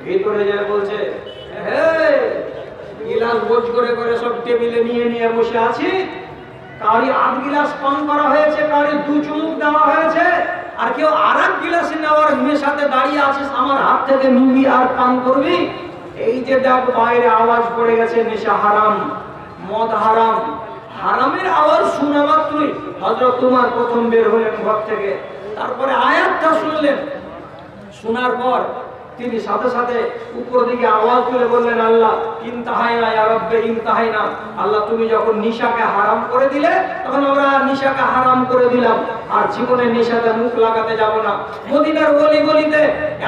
ভিতরে যায় বলছে, হে গিলাস বোঝ করে করে সব টেবিলে নিয়ে নিয়ে বসে আছি, কারি আধ গিলাস পান করা হয়েছে, কারি দু চুমুক দেওয়া হয়েছে, আর কেউ আর এক গিলাস নেওয়ার নেশাতে দাঁড়িয়ে আছিস, আমার হাত থেকে নিবি আর পান করবি। এই যে দেখ বাইরে আওয়াজ পড়ে গেছে নেশা হারাম, মদ হারাম। হারামের আওয়াজ শোনা মাত্রই হযরত উমর প্রথম বের হলেন ঘর থেকে, তারপরে আয়াতটা শুনলেন। শোনার পর তিনি সাথে সাথে উপর দিকে আওয়াজ তুলে বললেন, আল্লাহ ইনতাহাইনা ইয়া রাব্বি ইনতাহাইনা, আল্লাহ তুমি যখন নিশাকে হারাম করে দিলে তখন আমরা নিশাকে হারাম করে দিলাম, আর জীবনে নিশাতে মুখ লাগাতে যাব না। মদিনার গলি গলিতে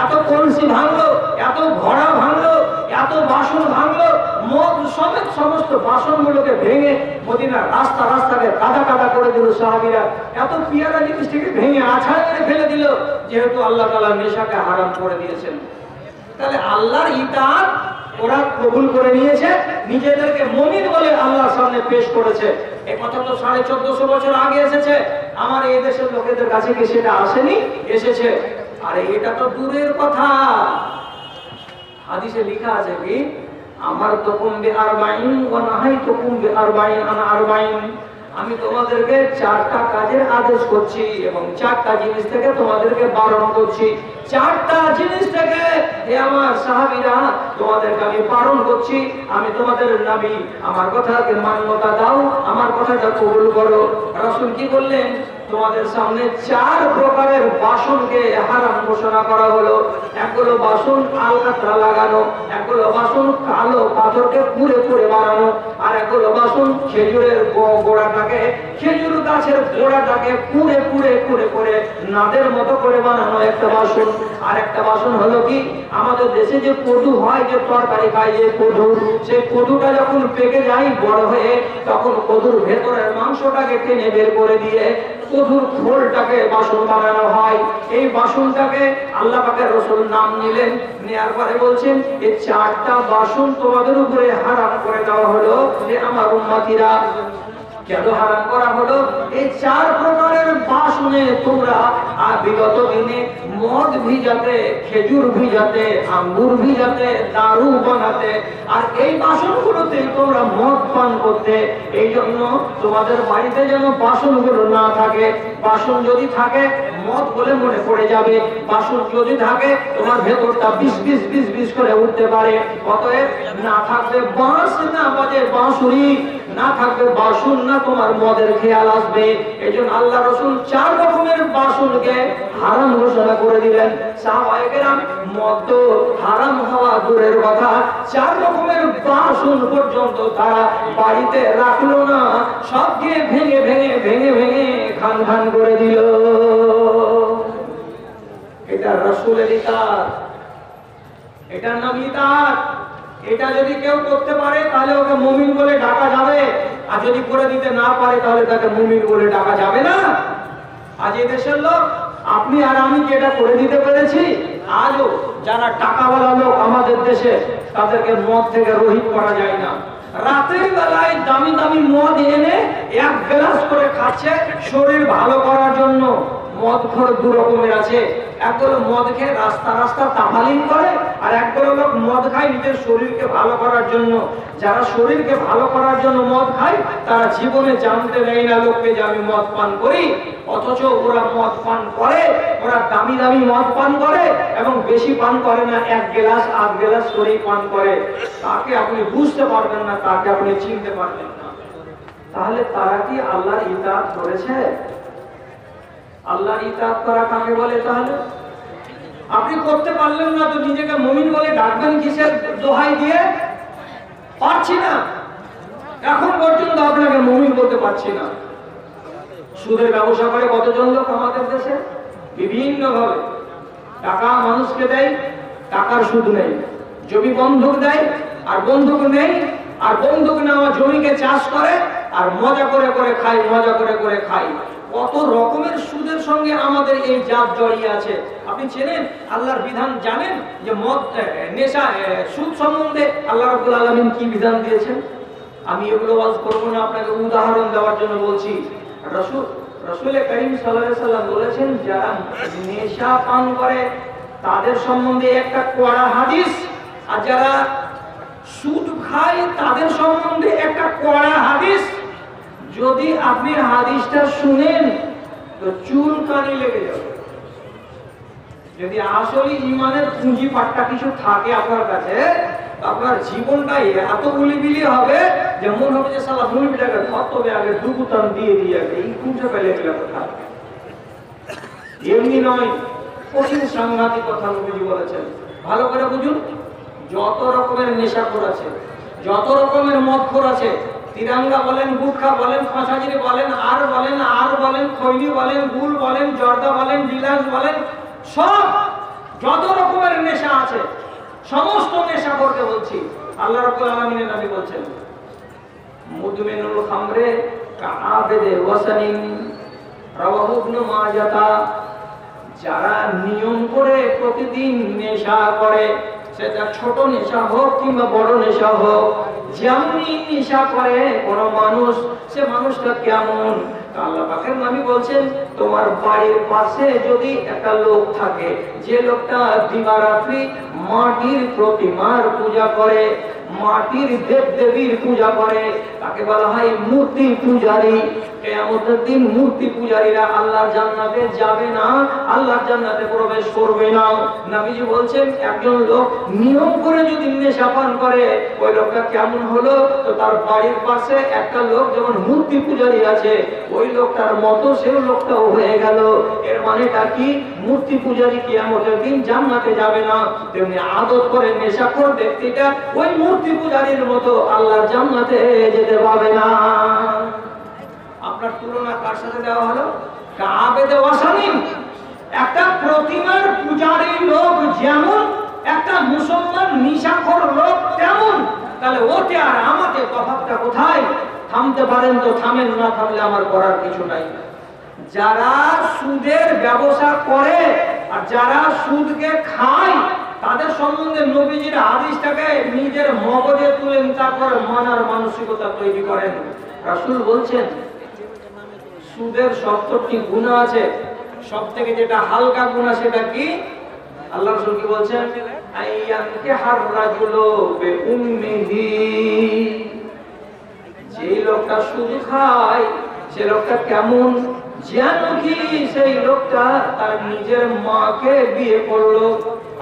এত কলসি ভাঙলো, এত ঘোড়া ভাঙলো, এত বাসন ভাঙলো, মদ সমেত সমস্ত বাসনগুলোকে ভেঙে মদিনার রাস্তা রাস্তাকে কাদা কাদা করে দিল সাহাবীরা। এত পিয়ারা জিনিসটাকে ভেঙে আছাড় করে ফেলে দিল, যেহেতু আল্লাহ তাআলা নেশাকে হারাম করে দিয়েছেন। তাহলে আল্লাহর ইতাআত ওরা কবুল করে নিয়েছে, নিজেদেরকে মুমিন বলে আল্লাহর সামনে পেশ করেছে। এই কথা তো 1450 বছর আগে এসেছে, আমার এই দেশের লোকেদের কাছে কি সেটা আসেনি? এসেছে। আরে এটা তো দূরের কথা, হাদিসে লেখা আছে কি, আমার তুকুম বি40 ওয়া নাহাইতুকুম বি40 আন 40, আমি তোমাদেরকে 4টা কাজের আদেশ করছি এবং 4টা জিনিস থেকে তোমাদেরকে বারণ করছি। 4টা জিনিস থেকে হে আমার সাহাবীরা তোমাদেরকে আমি বারণ করছি। আমি তোমাদের নবী, আমার কথাকে মান্যতা দাও, আমার কথাটা কবুল করো। রাসূল কি বললেন? তোমাদের সামনে 4 প্রকারের বাসনকে হারাম ঘোষণা করা হলো। এক হলো বাসন আলকাতরা লাগানো, এক হলো বাসন কালো পাথরকে পুড়ে পুড়ে বানানো, আর এক হলো বাসন খেজুরের গোড়াটাকে, খেজুর গাছের গোড়াটাকে পুড়ে পুড়ে পুড়ে করে নাদের মতো করে বানানো একটা বাসন। আর একটা বাসন হলো কি, আমাদের দেশে যে কদু হয়, যে তরকারি খায় যে কদু, সেই কদুটা যখন পেকে যায় বড় হয়ে, তখন কদুর ভেতরের মাংসটাকে টেনে বের করে দিয়ে কদুর খোলটাকে বাসন বানানো হয়। এই বাসনটাকে আল্লাহ পাকের রাসূল নাম নিলেন, নেয়ার পরে বলছেন এই 4টা বাসন তোমাদের উপরে হারাম করে দেওয়া হলো যে আমার উম্মতিরা। কেন হারাম করা হলো? এই 4 প্রকারের বাসনে তোমরা বিগত দিনে মদ ভিজাতে, খেজুর ভিজাতে, আঙ্গুর ভিজাতে, দারু বানাতে, আর এই বাসনগুলোতে তোমরা মদ পান করতে। এই জন্য তোমাদের বাড়িতে যেন বাসনগুলো না থাকে। বাসন যদি থাকে মদ বলে মনে পড়ে যাবে, বাসন যদি থাকে তোমার ভেতরটা বিষ বিষ বিষ বিষ করে উঠতে পারে। অতএব না থাকবে বাঁশ, না বাজে বাঁশুরি, না থাকবে বাসন, না তোমার মদের খেয়াল আসবে। এই জন্য আল্লাহ রাসূল 4 রকমের বাসনকে হারাম ঘোষণা করে দিলেন। সাহাবায়ে কেরাম মদ তো হারাম হওয়া দূরের কথা, 4 রকমের বাসন পর্যন্ত তারা বাড়িতে রাখলো না, সবকে ভেঙে ভেঙে ভেঙে ভেঙে খান খান করে দিল। এটা রাসূলের ইতাআত, এটা নবীর ইতাআত। এটা যদি কেউ করতে পারে তাহলে ওকে মুমিন বলে ডাকা যাবে, আর যদি করে দিতে না পারে তাহলে তাকে মুমিন বলে ডাকা যাবে না। আজ এই দেশের লোক আপনি আর আমি কি এটা করে দিতে পেরেছি? আজও যারা টাকাওয়ালা লোক আমাদের দেশে, তাদেরকে মদ থেকে রহিত করা যায় না। রাতের বেলায় দামি দামি মদ এনে 1 গ্লাস করে খাচ্ছে শরীর ভালো করার জন্য। মদ খোর 2 রকমের আছে, একগুলো মদ খেয়ে রাস্তা রাস্তা তাফালিং করে, আর একগুলো লোক মদ খায় নিজের শরীরকে ভালো করার জন্য। যারা শরীরকে ভালো করার জন্য মদ খায় তারা জীবনে জানতে দেয় না লোককে যে আমি মদ পান করি, অথচ ওরা মদ পান করে, ওরা দামি দামি মদ পান করে এবং বেশি পান করে না, 1 গ্লাস 8 গ্লাস করেই পান করে। তাকে আপনি বুঝতে পারবেন না, তাকে আপনি চিনতে পারবেন না। তাহলে তারা কি আল্লাহর ইতাআত করেছে? আল্লাহর ইতাআত করা কাকে বলে? তাহলে আপনি করতে পারলেন না তো নিজেকে মুমিন বলে ডাকবেন কিসের দোহাই দিয়ে? পারছি না, এখন পর্যন্ত আপনাকে মুমিন বলতে পারছি না। সুদের ব্যবসা করে কতজন লোক আমাদের দেশে, বিভিন্ন ভাবে টাকা মানুষকে দেয়, টাকার সুদ নেই। জমি বন্ধক দেয় আর বন্ধক নেই, আর বন্ধক নেওয়া জমিকে চাষ করে আর মজা করে করে খায়, মজা করে করে খায়। কত রকমের সুদের সঙ্গে আমাদের এই জাত জড়িয়ে আছে। আপনি চেনেন? আল্লাহর বিধান জানেন যে মদ, নেশা, সুদ সম্বন্ধে আল্লাহ রাব্বুল আলামিন কি বিধান দিয়েছেন? আমি এগুলো ওয়াজ করব না, আপনাকে উদাহরণ দেওয়ার জন্য বলছি। রাসূল করিম সাল্লাল্লাহু আলাইহি সাল্লাম বলেছেন যারা নেশা পান করে তাদের সম্বন্ধে একটা কড়া হাদিস আর যারা সুদ খায় তাদের সম্বন্ধে একটা কড়া হাদিস, যদি আপনি হাদিসটা শুনেন তো চুলকানি লেগে যাবে। যদি আসলে ইমানের পুঁজি পাট্টা কিছু থাকে আপনার কাছে, আপনার জীবনটাই এত গুলিবিলি হবে যে মনে হবে যে সালা মুলবিটাকে ধরতে আগে দুগুতান দিয়ে আগে এই খুঁজে পেলে গেলে কথা। এমনি নয়, কঠিন সাংঘাতিক কথা নবীজি বলেছেন, ভালো করে বুঝুন। যত রকমের নেশাখোর আছে, যত রকমের মদখোর আছে, তিরাঙ্গা বলেন, গুটখা বলেন, ফাঁসাগিরি বলেন, আর বলেন, খৈনি বলেন, গুল বলেন, জর্দা বলেন, বিলাস বলেন, সব যত রকমের নেশা আছে সমস্ত নেশা করতে বলছি। আল্লাহ রাব্বুল আলামিনের নবী বলছেন, মুদমিনুল খামরে কাআবিদে ওয়াসানিন, রাওয়াহু ইবনে মাজাহ। যারা নিয়ম করে প্রতিদিন নেশা করে, সেটা ছোট নেশা হোক কিংবা বড় নেশা হোক, যেমনি নেশা করে কোন মানুষ, সে মানুষটা কেমন? আল্লাহ পাকের নবী বলছেন, তোমার বাড়ির পাশে যদি একটা লোক থাকে, যে লোকটা দিবারাত্রি মাটির প্রতিমার পূজা করে, মাটির দেব দেবীর পূজা করে, তাকে বলা হয় মূর্তি পূজারী। কিয়ামতের দিন মূর্তি পূজারীরা আল্লাহর জান্নাতে যাবে না, আল্লাহর জান্নাতে প্রবেশ করবে না। নবীজি বলছেন, একজন লোক নিয়ম করে যদি নেশা পান করে, ওই লোকটা কেমন হলো? তো তার বাড়ির পাশে একটা লোক যেমন মূর্তি পূজারী আছে, ওই লোকটার মতো সেই লোকটাও হয়ে গেল। এর মানেটা কি? মূর্তি পূজারী কিয়ামতের দিন জান্নাতে যাবে না, তেমনি আদত করে নেশাখোর ব্যক্তিটা ওই মূর্তি পূজারীর মতো আল্লাহর জান্নাতে যেতে পারবে না। আপনার তুলনা কার সাথে দেওয়া হলো? কাআবিদে ওয়াসানিন। একটা প্রতিমার পূজারী লোক যেমন, একটা মুসলমান নেশাখোর লোক তেমন। তাহলে ওতে আর আমাতে তফাৎটা কোথায়? থামতে পারেন তো থামেন, না থামলে আমার করার কিছু নাই। যারা সুদের ব্যবসা করে আর যারা সুদকে খায়, তাদের সম্বন্ধে নবীজির হাদিসটাকে নিজের মগজে তুলেন, তারপরে মানার মানসিকতা তৈরি করেন। রাসূল বলছেন, সুদের 70টি গুনাহ আছে, সবথেকে যেটা হালকা গুনাহ সেটা কি? আল্লাহ রাসূল কি বলছেন? আইয়ানকে হার রাজুলু বিউম্মিহি। যে লোকটা সুদ খায় সে লোকটা কেমন? যেন কি সেই লোকটা তার নিজের মাকে বিয়ে করলো,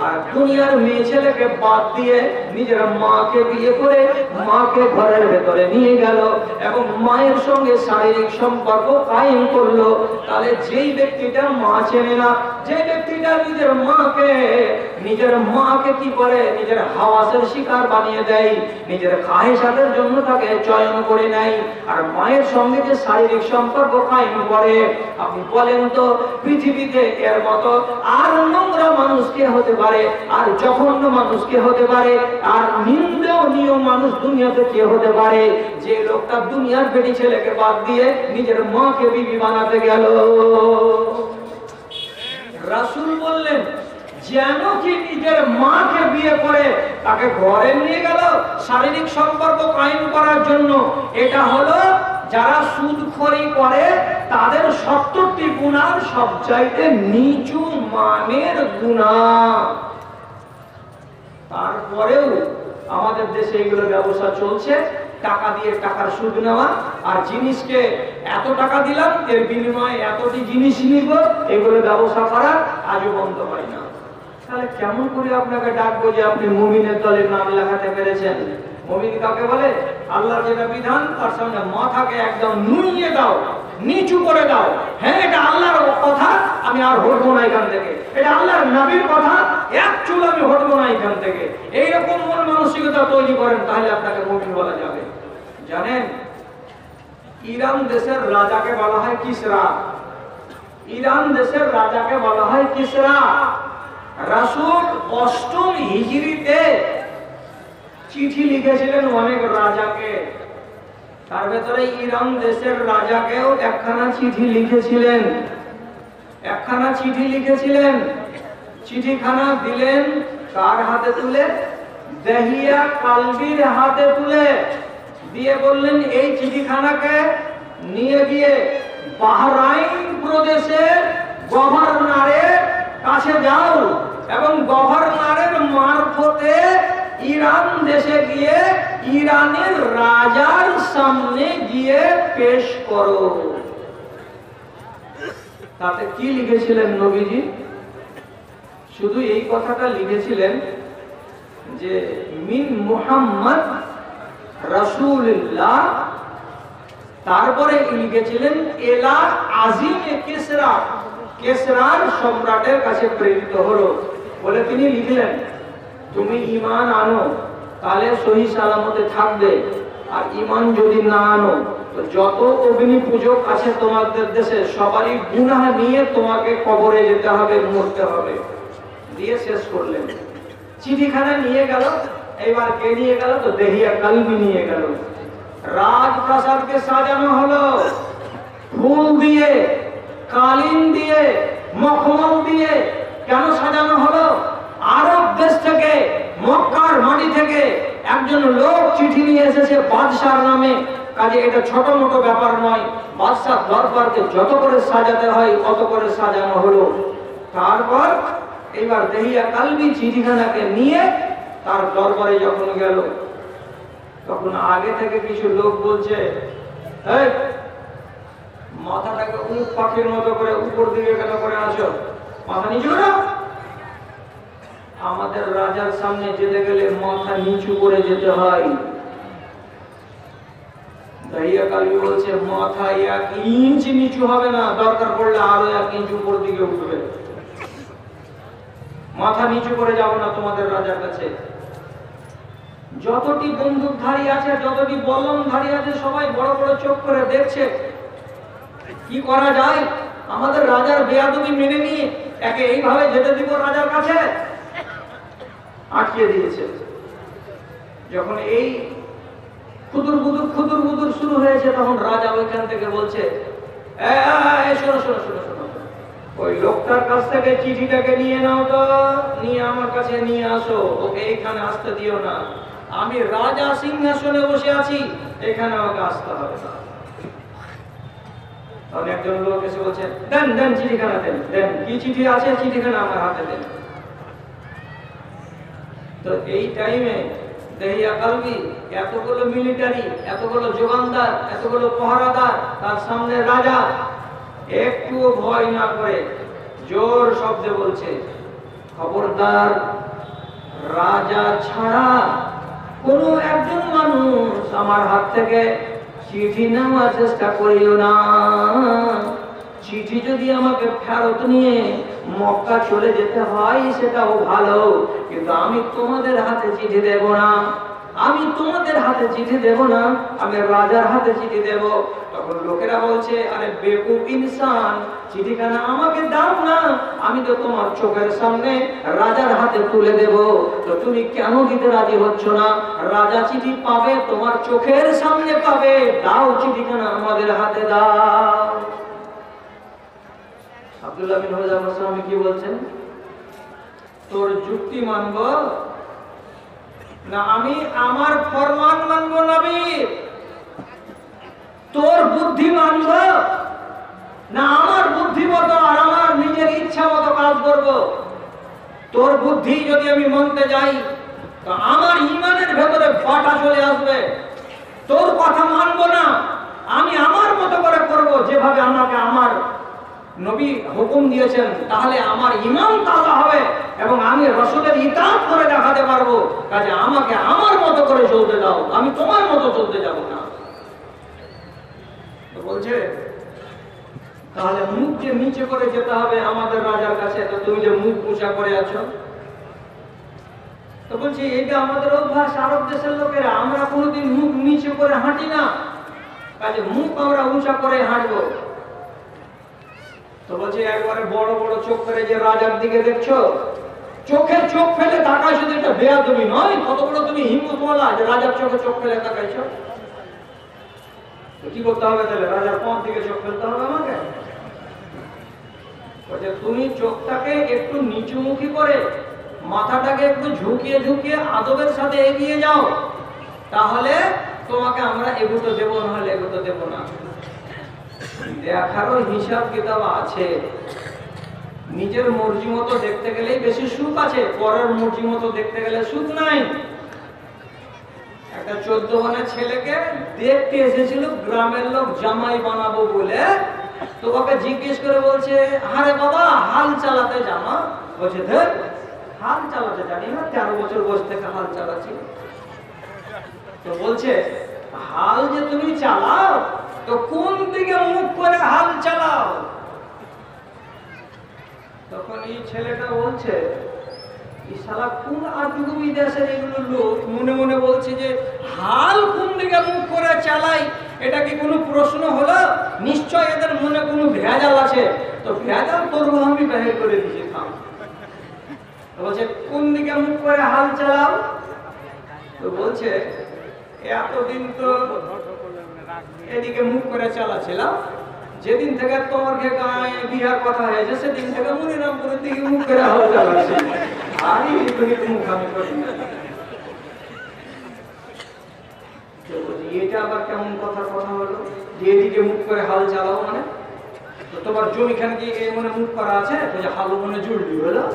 আর দুনিয়ার মেয়ে ছেলেকে বাদ দিয়ে নিজের মাকে বিয়ে করে মাকে ঘরের ভেতরে নিয়ে গেল এবং মায়ের সঙ্গে শারীরিক সম্পর্ক কায়েম করলো। তাহলে যেই ব্যক্তিটা মা চেনে না, যে ব্যক্তিটা নিজের মাকে কি করে? নিজের হাওয়াসের শিকার বানিয়ে দেয়, নিজের খাহেসাতের জন্য তাকে চয়ন করে নেয়, আর মায়ের সঙ্গে যে শারীরিক সম্পর্ক কায়েম করে, আপনি বলেন তো পৃথিবীতে এর মতো আর নোংরা মানুষ কে হতে পারে, আর জঘন্য মানুষ কে হতে পারে, আর নিন্দনীয় মানুষ দুনিয়াতে কে হতে পারে? যে লোকটা দুনিয়ার বেটি ছেলেকে বাদ দিয়ে নিজের মাকে বিবি বানাতে গেল। রাসূল বললেন, যেন কি নিজের মাকে বিয়ে করে তাকে ঘরে নিয়ে গেল শারীরিক সম্পর্ক কায়েম করার জন্য। এটা হলো যারা সুদখোরি করে তাদের 70টি গুনাহ সবচাইতে নিচু মানের গুনাহ। তারপরেও আমাদের দেশে এগুলো ব্যবসা চলছে, টাকা দিয়ে টাকার সুদ নেওয়া, আর জিনিসকে এত টাকা দিলাম এর বিনিময়ে এতটি জিনিস নিব, এগুলো ব্যবসা করা আজও বন্ধ হয় না। তাহলে কেমন করে আপনাকে ডাকবো যে আপনি মুমিনের দলের নাম লেখাতে পেরেছেন? মুমিন কাকে বলে? আল্লাহর যেটা বিধান তার সামনে মাথাকে একদম নুইয়ে দাও, নিচু করে দাও। হ্যাঁ, এটা আল্লাহর কথা, আমি আর হটবো না এখান থেকে। এটা আল্লাহর নবীর কথা, এক চুল আমি হটবো না এখান থেকে। এইরকম মন মানসিকতা তৈরি করেন, তাহলে আপনাকে মুমিন বলা যাবে। জানেন, ইরান দেশের রাজাকে বলা হয় কিসরা। ইরান দেশের রাজাকে বলা হয় কিসরা। রাসূল 8ম হিজরিতে চিঠি লিখেছিলেন অনেক রাজাকে, তার ভেতরে ইরান দেশের রাজাকেও একখানা চিঠি লিখেছিলেন। চিঠিখানা দিলেন কার হাতে তুলে? দেহিয়া কালবির হাতে তুলে দিয়ে বললেন, এই চিঠিখানাকে নিয়ে গিয়ে বাহরাইন প্রদেশের গভর্নরের কাছে যাও এবং গভর্নরের মারফতে ইরান দেশে গিয়ে ইরানের রাজার সামনে গিয়ে পেশ করো। তাতে কি লিখেছিলেন নবীজি? শুধু এই কথাটা লিখেছিলেন যে মিন মুহাম্মদ রাসূলুল্লাহ, তারপরে লিখেছিলেন এলা আজিমে কিসরা, কিসরার সম্রাটের কাছে প্রেরিত হলো বলে তিনি লিখলেন তুমি ঈমান আনো তাহলে সহি সালামতে থাকবে, আর ঈমান যদি না আনো তো যত অগ্নি পূজক আছে তোমাদের দেশে সবারই গুনাহ নিয়ে তোমাকে কবরে যেতে হবে, মরতে হবে। দিয়ে শেষ করলেন। চিঠিখানা নিয়ে গেল। এবার কে নিয়ে গেল? তো দেহিয়া কালবি নিয়ে গেল। রাজপ্রাসাদকে সাজানো হলো ফুল দিয়ে, কালিন দিয়ে, মখমল দিয়ে। কেন সাজানো হলো? আরব দেশ থেকে, মক্কার মাটি থেকে একজন লোক চিঠি নিয়ে এসেছে বাদশার নামে। কাজে এটা ছোট মোটো ব্যাপার নয়, বাদশার দরবারকে যত করে সাজাতে হয় অত করে সাজানো হলো। তারপর এবার দেহিয়া কালবি চিঠিখানাকে নিয়ে তার দরবারে যখন গেল, তখন আগে থেকে কিছু লোক বলছে এই মাথাটাকে উট পাখির মতো করে উপর দিকে কেন করে আসো, মাথা নিচু করো। আমাদের রাজার সামনে যেতে গেলে মাথা নিচু করে যেতে হয়। দাহিয়া কালবি বলছে মাথা 1 ইঞ্চ নিচু হবে না, দরকার পড়লে আরো 1 ইঞ্চ উপর দিকে উঠবে। মাথা নিচু করে যাব না তোমাদের রাজার কাছে। যতটি বন্দুকধারী আছে, যতটি বল্লমধারী আছে, সবাই বড় বড় চোখ করে দেখছে কি করা যায়। আমাদের রাজার বেয়াদবি মেনে নিয়ে একে এইভাবে যেতে দিব রাজার কাছে? আটকে দিয়েছে। যখন এই খুদুর বুদুর শুরু হয়েছে, তখন রাজা ওইখান থেকে বলছে শোনো শোনো শোনো শোনো, ওই লোকটার কাছ থেকে চিঠিটাকে নিয়ে নাও তো, নিয়ে আমার কাছে নিয়ে আসো। ওকে এখানে আসতে দিও না, আমি রাজা সিংহাসনে বসে আছি, এখানে ওকে আসতে হবে না। তখন একজন লোক এসে বলছে দেন দেন চিঠিখানা দেন, দেন কি চিঠি আছে, চিঠিখানা আমার হাতে দেন। তো এই টাইমে দেহিয়া কালবি এতগুলো মিলিটারি, এতগুলো জোগানদার, এতগুলো পহরাদার, তার সামনে রাজা একটুও ভয় না করে জোর শব্দে বলছে খবরদার, রাজা ছাড়া কোনো একজন মানুষ আমার হাত থেকে চিঠি নেওয়ার চেষ্টা করিও না। চিঠি যদি আমাকে ফেরত নিয়ে মক্কা চলে যেতে হয় সেটাও ভালো, কিন্তু আমি তোমাদের হাতে চিঠি দেব না, আমি তোমাদের হাতে চিঠি দেব না, আমি রাজার হাতে চিঠি দেব। তখন লোকেরা বলছে আরে বেকুব ইনসান, চিঠিখানা আমাকে দাও না, আমি তো তোমার চোখের সামনে রাজার হাতে তুলে দেব, তো তুমি কেন দিতে রাজি হচ্ছ না? রাজা চিঠি পাবে, তোমার চোখের সামনে পাবে, দাও চিঠিখানা আমাদের হাতে দাও। আব্দুল্লাহ বিন হুযায়ফা রাদিয়াল্লাহু কি বলছেন? তোর যুক্তি মানব না আমি আমার ফরমান মানব নবী? তোর বুদ্ধি মানব না আমার বুদ্ধি মতো আর আমার নিজের ইচ্ছা মতো কাজ করব? তোর বুদ্ধি যদি আমি মানতে যাই তো আমার ঈমানের ভেতরে ফাটা চলে আসবে। তোর কথা মানব না, আমি আমার মতো করে করব, যেভাবে আমাকে আমার নবী হুকুম দিয়েছেন, তাহলে আমার ঈমান তাজা হবে এবং আমি রাসূলের ইতাআত করে দেখাতে পারবো। কাজে আমাকে আমার মতো করে চলতে দাও, আমি তোমার মতো চলতে যাব না। তো বলছে তাহলে মুখ যে নিচে করে যেতে হবে আমাদের রাজার কাছে, তো তুমি যে মুখ উঁচা করে আছো। তো বলছি এটা আমাদের অভ্যাস, আরব দেশের লোকেরা, আমরা কোনোদিন মুখ নিচে করে হাঁটি না, কাজে মুখ আমরা উঁচা করে হাঁটবো। তো বলছে একবারে বড় বড় চোখ করে যে রাজার দিকে দেখছো, চোখে চোখ ফেলে তাকায়, শুধু এটা বেয়াদবি নয়, কত বড় তুমি হিম্মত বলা যে রাজার চোখে চোখ ফেলে তাকাইছো। কি করতে হবে তাহলে? রাজার পথ দিকে চোখ ফেলতে হবে আমাকে? বলছে তুমি চোখটাকে একটু নিচুমুখী করে মাথাটাকে একটু ঝুঁকিয়ে ঝুঁকিয়ে আদবের সাথে এগিয়ে যাও, তাহলে তোমাকে আমরা এগুতো দেবো, নাহলে এগুতো দেবো না। দেখারও হিসাব কিতাব আছে। নিজের মর্জি মতো দেখতে গেলেই বেশি সুখ আছে, পরের মর্জি মতো দেখতে গেলে সুখ নাই। একটা 14 বছরের ছেলেকে দেখতে এসেছিল গ্রামের লোক জামাই বানাবো বলে। তো ওকে জিজ্ঞেস করে বলছে, আরে বাবা হাল চালাতে জানো? বলছে ধর হাল চালাতে জানি না, 13 বছর বয়স থেকে হাল চালাচ্ছি। তো বলছে হাল যে তুমি চালাও তো কোন দিকে মুখ করে হাল চালাও? তখন এই ছেলেটা বলছে, এই শালা কোন আদিবাসী দেশের এগুলো লোক মনে মনে বলছে যে হাল কোন দিকে মুখ করে চালাই, এটা কি কোনো প্রশ্ন হলো? নিশ্চয় এদের মনে কোনো ভেজাল আছে। তো ভেজাল করবো আমি বাহির করে দিয়েছি। বলছে কোন দিকে মুখ করে হাল চালাও? তো বলছে এতদিন তো এদিকে মুখ করে চালাছিলাম, যেদিন থেকে তোমার বিহার কথা হয়েছে সেদিন থেকে মনিরামপুরের দিকে মুখ করে হাল চালাচ্ছি। আর মুখ আমি করি না। এটা আবার কেমন কথা হলো যে এদিকে মুখ করে হাল চালাও? মানে তো তোমার জমিখানে কি এই মনে মুখ করা আছে? হাল মনে জুড়লি হলো।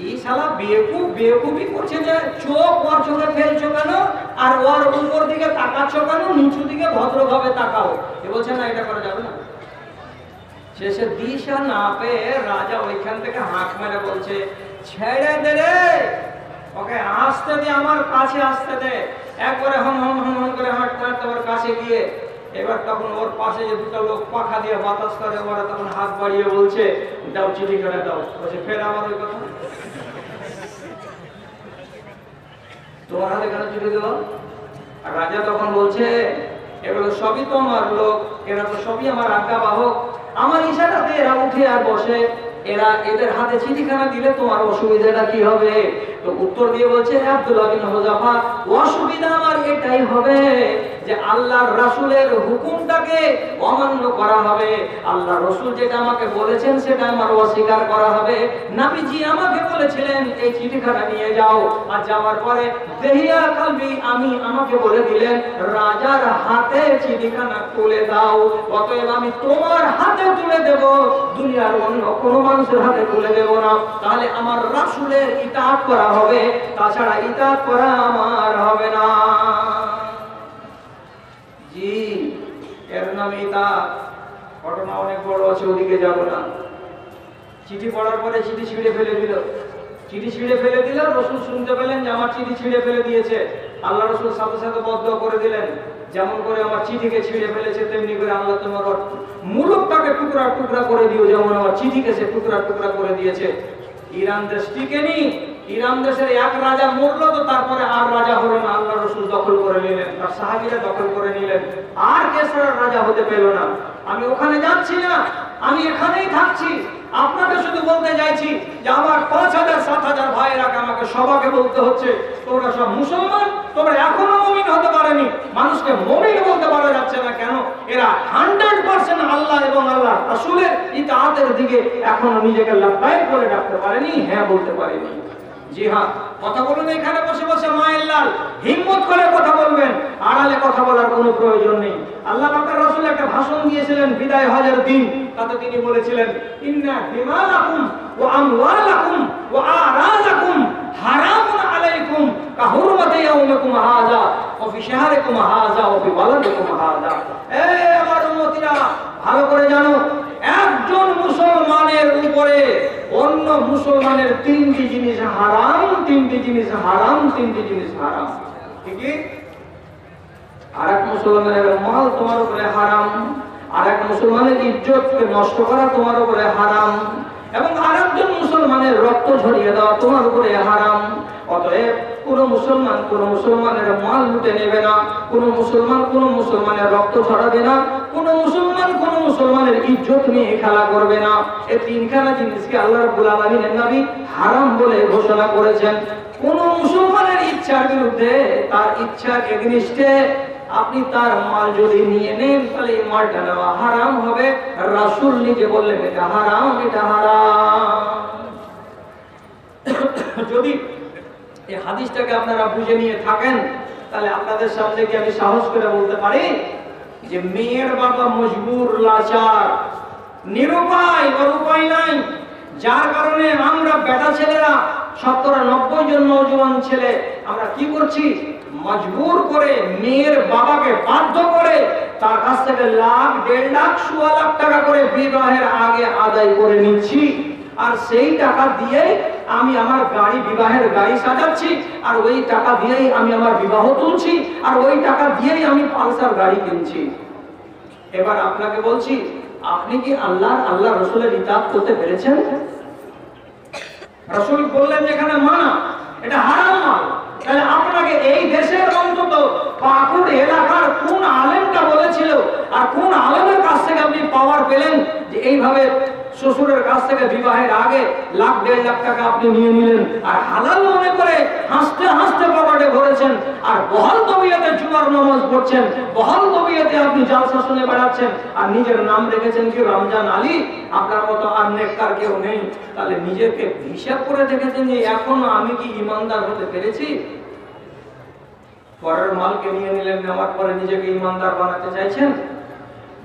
এই শালা বেকুবি করছে যে চোখ ওর চোখে ফেলছো কেন, আর ওর উপর দিকে তাকাচ্ছ কেন, নিচু দিকে ভদ্রভাবে তাকাও। এ বলছে না, এটা করা যাবে না। শেষে দিশা না পেয়ে রাজা ওইখান থেকে হাঁক মেরে বলছে, ছেড়ে দে রে, ওকে আসতে দে, আমার কাছে আসতে দে। একবারে হম হম হম হম করে হাঁটতে হাঁটতে ওর কাছে গিয়ে এবার তখন ওর পাশে যে দুটো লোক পাখা দিয়ে বাতাস করে, ওরা তখন হাত বাড়িয়ে বলছে, দাও চিঠি করে দাও। বলছে ফের আবার ওই কথা, তোমার হাতে কেন চিঠি দিল? আর রাজা তখন বলছে, এগুলো সবই তো আমার লোক, এরা তো সবই আমার আজ্ঞা বাহক, আমার ইশারাতে এরা উঠে আর বসে, এদের হাতে চিঠিখানা দিলে তোমার অসুবিধাটা কি হবে? তো উত্তর দিয়ে বলছে, আব্দুল্লাহ বিন হুযাফা, অসুবিধা আমার এটাই হবে যে আল্লাহর রাসূলের হুকুমটাকে অমান্য করা হবে, আল্লাহ রাসূল যেটা আমাকে বলেছেন সেটা আমার অস্বীকার করা হবে। নবীজি আমাকে বলেছিলেন এই চিঠিখানা নিয়ে যাও, আর যাওয়ার পরে দেহিয়া কালবি আমাকে বলে দিলেন রাজার হাতে চিঠিখানা তুলে দাও। অতএব আমি তোমার হাতে তুলে দেব, দুনিয়ার অন্য কোনো মানুষের হাতে তুলে দেব না। তাহলে আমার রাসূলের ইতাআত করা হবে, তাছাড়া ইতাআত করা আমার হবে না। জি, এর নাম ইতাআত। ঘটনা অনেক বড় আছে, ওদিকে যাব না। চিঠি পড়ার পরে চিঠি ছিঁড়ে ফেলে দিল। রাসূল শুনতে পেলেন যে আমার চিঠি ছিঁড়ে ফেলে দিয়েছে। আল্লাহ রাসূল সাথে সাথে বদদোয়া করে দিলেন, যেমন করে আমার চিঠিকে ছিঁড়ে ফেলেছে তেমনি করে আল্লাহ তোমার মুলুকটাকে টুকরা টুকরা করে দিও, যেমন আমার চিঠিকে সে টুকরা টুকরা করে দিয়েছে। ইরান দেশ টিকেনি, ইরান দেশের এক রাজা মরলো, তো তারপরে আর রাজা হলো না। আল্লাহ রাসূল দখল করে নিলেন, তার সাহাবীরা দখল করে নিলেন, আর কেসরার রাজা হতে পেল না। আমি ওখানে যাচ্ছি না, আমি এখানেই থাকছি। আপনাকে শুধু বলতে চাইছি যে আমার 5000 7000 ভাইয়েরাকে আমাকে সবাইকে বলতে হচ্ছে, তোমরা সব মুসলমান, তোমরা এখনো মুমিন হতে পারেনি। মানুষকে মুমিন বলতে পারা যাচ্ছে না কেন? এরা 100% আল্লাহ এবং আল্লাহ রাসূলের ইতাআতের দিকে এখনো নিজেকে লাব্বাইক বলে ডাকতে পারেনি, হ্যাঁ বলতে পারেনি। জি হ্যাঁ, কথা বলুন এখানে বসে বসে মায়ের লাল, হিম্মত করে কথা বলবেন, আড়ালে কথা বলার কোনো প্রয়োজন নেই। আল্লাহ পাকের রাসূল একটা ভাষণ দিয়েছিলেন বিদায় হজের দিন, তাতে তিনি বলেছিলেন, ইন্না দিমালাকুম ওয়া আমওয়ালাকুম ওয়া আরাযাকুম হারামুন আলাইকুম কাহুরমাতি ইয়াউমিকুম হাযা ওয়া ফি শাহরিকুম হাযা ওয়া ফি বালাদিকুম হাযা। আমার উম্মতিরা, ভালো করে জানো, একজন মুসলমানের উপরে অন্য মুসলমানের 3টি জিনিস হারাম, 3টি জিনিস হারাম, 3টি জিনিস হারাম। ঠিক কি? আরেক মুসলমানের মাল তোমার উপরে হারাম, আরেক মুসলমানের ইজ্জতকে নষ্ট করা তোমার উপরে হারাম, এবং আরেকজন মুসলমানের রক্ত ঝরিয়ে দেওয়া তোমার উপরে হারাম। অতএব কোনো মুসলমানের মাল লুটে নেবে না, কোনো মুসলমানের রক্ত ছড়াবে না, কোনো মুসলমানের ইজ্জত নিয়ে খেলা করবে না। এই 3খানা জিনিসকে আল্লাহ রাব্বুল আলামিনের নবী হারাম বলে ঘোষণা করেছেন। কোন মুসলমানের ইচ্ছার বিরুদ্ধে, তার ইচ্ছার এগেইনস্টে আপনি তার মাল যদি নিয়ে নেন, তাহলে এই মালটা নেওয়া হারাম হবে। রাসূল নিজে বললেন এটা হারাম, এটা হারাম। যদি এই হাদিসটাকে আপনারা বুঝে নিয়ে থাকেন, তাহলে আপনাদের সামনে কি আমি সাহস করে বলতে পারি যে মেয়ের বাবা মজবুর, লাচার, নিরুপায়, ওর উপায় নাই, যার কারণে আমরা বেটা ছেলেরা 70-90 জন নওজোয়ান ছেলে আমরা কি করছি, মজবুর করে মেয়ের বাবাকে বাধ্য করে তার কাছ থেকে লাখ, 1.5 লাখ, 1.25 লাখ টাকা করে বিবাহের আগে আদায় করে নিচ্ছি। আর সেই টাকা দিয়ে আমি আমার গাড়ি, বিবাহের গাড়ি সাজাচ্ছি, আর ওই টাকা দিয়েই আমি আমার বিবাহ তুলছি, আর ওই টাকা দিয়েই আমি পালসার গাড়ি কিনছি। এবার আপনাকে বলছি, আপনি কি আল্লাহ রসুলের ইতাআত করতে পেরেছেন? রসুল বললেন যেখানে মানা এটা হারাম মাল, তাহলে আপনাকে এই দেশের অন্তত পাকুড় এলাকার কোন আলেমটা বলেছিল, আর কোন আলেমের কাছ থেকে আপনি পাওয়ার পেলেন যে এইভাবে শ্বশুরের কাছ থেকে বিবাহের আগে লাখ, 1.5 লাখ টাকা আপনি নিয়ে নিলেন, আর হালাল মনে করে হাসতে হাসতে পকেটে ভরেছেন, আর বহাল তবিয়তে জুমার নামাজ পড়ছেন, বহাল তবিয়তে আপনি জালসা শুনে বেড়াচ্ছেন, আর নিজের নাম রেখেছেন কি রমজান আলী। আপনার মতো আর নেককার কেউ নেই। তাহলে নিজেকে হিসাব করে দেখেছেন যে এখনো আমি কি ইমানদার হতে পেরেছি? পরের মালকে নিয়ে নিলেন, নেওয়ার পরে নিজেকে ইমানদার বানাতে চাইছেন।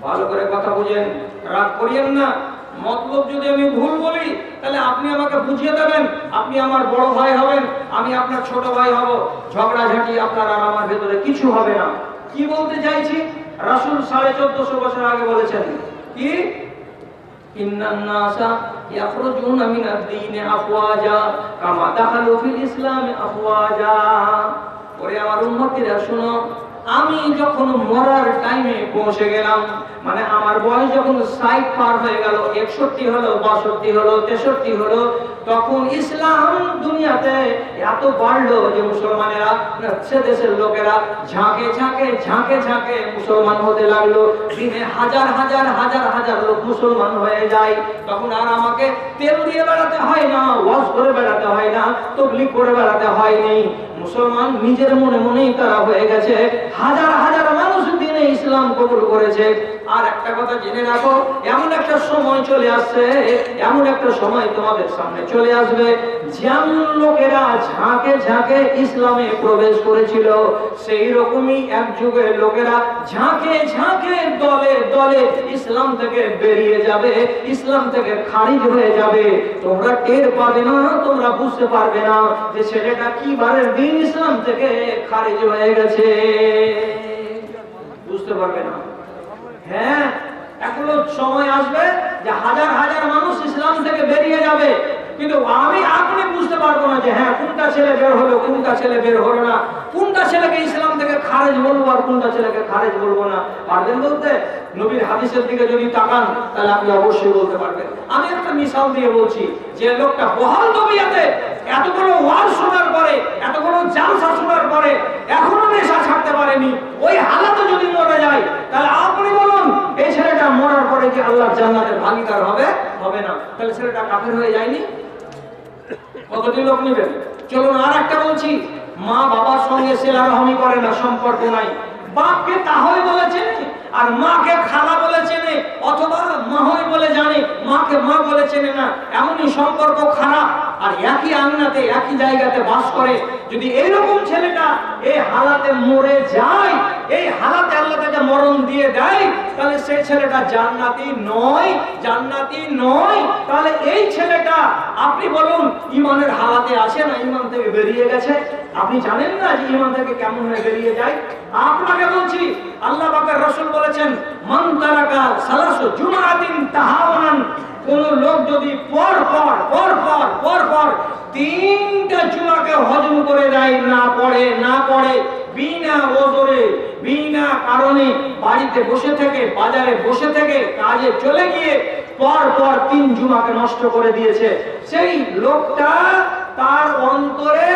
ভালো করে কথা বুঝেন, রাগ করিয়েন না। মতলব যদি আমি ভুল বলি তাহলে আপনি আমাকে বুঝিয়ে দেবেন, আপনি আমার বড় ভাই হবেন, আমি আপনার ছোট ভাই হব, ঝগড়াঝাটি আপনার আর আমার ভেতরে কিছু হবে না। কি বলতে চাইছি, রাসূল 1450 বছর আগে বলেছেন কি, ইন্নান নাসা ইয়াখরুজুনা মিনাদ দীনি আফওয়াজা কামা দাখালু ফিল ইসলামি আফওয়াজা। ওরে আমার উম্মতিরা শুনো, আমি যখন মরার টাইমে পৌঁছে গেলাম, মানে আমার বয়স যখন 60 পার হয়ে গেল, 61 হলো, 62 হলো, 63 হলো, তখন ইসলাম দুনিয়াতে এত বাড়লো যে মুসলমানেরা, সে দেশের লোকেরা ঝাঁকে ঝাঁকে ঝাঁকে ঝাঁকে মুসলমান হতে লাগলো। দিনে হাজার হাজার হাজার হাজার লোক মুসলমান হয়ে যায়। তখন আর আমাকে তেল দিয়ে বেড়াতে হয় না, ওয়াজ করে বেড়াতে হয় না, তাবলীগ করে বেড়াতে হয়নি। মুসলমান নিজের মনে মনেই তারা হয়ে গেছে। হাজার হাজার মানুষ দিনে ইসলাম কবুল করেছে। আর একটা কথা জেনে রাখো, এমন একটা সময় চলে আসছে, এমন একটা সময় তোমাদের সামনে চলে আসবে, যেমন লোকেরা ঝাঁকে ঝাঁকে ইসলামে প্রবেশ করেছিল, সেই রকমই এক যুগের লোকেরা ঝাঁকে ঝাঁকে দলে দলে ইসলাম থেকে বেরিয়ে যাবে, ইসলাম থেকে খারিজ হয়ে যাবে। তোমরা টের পাবে না, তোমরা বুঝতে পারবে না যে ছেলেটা কি বারের দিন ইসলাম থেকে খারিজ হয়ে গেছে, বুঝতে পারবে না। হ্যাঁ, এখনো সময় আসবে যে হাজার হাজার মানুষ ইসলাম থেকে বেরিয়ে যাবে, কিন্তু আপনি বুঝতে পারবো না যে হ্যাঁ কোনটা ছেলে বের হলো, কোনটা ছেলে বের হলো না, কোনটা ছেলেকে ইসলাম থেকে খারেজ বলবো আর কোনটা ছেলেকে খারেজ বলবো না। পারবেন বলতে? নবীর হাদিসের দিকে যদি তাকান তাহলে আপনি অবশ্যই বলতে পারবেন। আমি একটা মিসাল দিয়ে বলছি, যে লোকটা বহাল তবিয়াতে এতগুলো ওয়াজ শোনার পরে, এতগুলো জালসা শোনার পরে এখনো নেশা ছাড়তে পারেনি, ওই হালাতে যদি মরে যায়, তাহলে আপনি বলুন এই ছেলেটা মরার পরে কি আল্লাহর জান্নাতের ভাগীদার হবে? হবে না। তাহলে ছেলেটা কাফের হয়ে যায়নি? কতটি লোক নেবেন? চলুন আর একটা বলছি, মা বাবার সঙ্গে সিলারহমি করে না, সম্পর্ক নাই, বাপকে তাহই বলে চেনে আর মাকে খালা বলে চেনে, অথবা মাহই বলে জানে, মাকে মা বলে চেনে না, এমনই সম্পর্ক খারাপ। আর একই আঙিনাতে একই জায়গাতে বাস করে। যদি এইরকম ছেলেটা এই হালাতে মরে যায়, এই হালাতে আল্লাহ তাকে মরণ দিয়ে দেয়, তাহলে সেই ছেলেটা জান্নাতি নয়, জান্নাতি নয়। তাহলে এই ছেলেটা আপনি বলুন ঈমানের হালাতে আছে না ঈমান থেকে বেরিয়ে গেছে? আপনি জানেন না যে ঈমান থেকে কেমন হয়ে বেরিয়ে যায়? আপনাকে বলছি, আল্লাহ পাকের রাসূল বলেছেন, মান তারাকা সালাসু জুমাআতিন তাহাওয়ানান, কোন লোক যদি পর পর 3টা জুমাকে হজম করে দেয়, না পড়ে বিনা ওজরে, বিনা কারণে, বাড়িতে বসে থেকে, বাজারে বসে থেকে, কাজে চলে গিয়ে পর 3 জুমাকে নষ্ট করে দিয়েছে, সেই লোকটা তার অন্তরে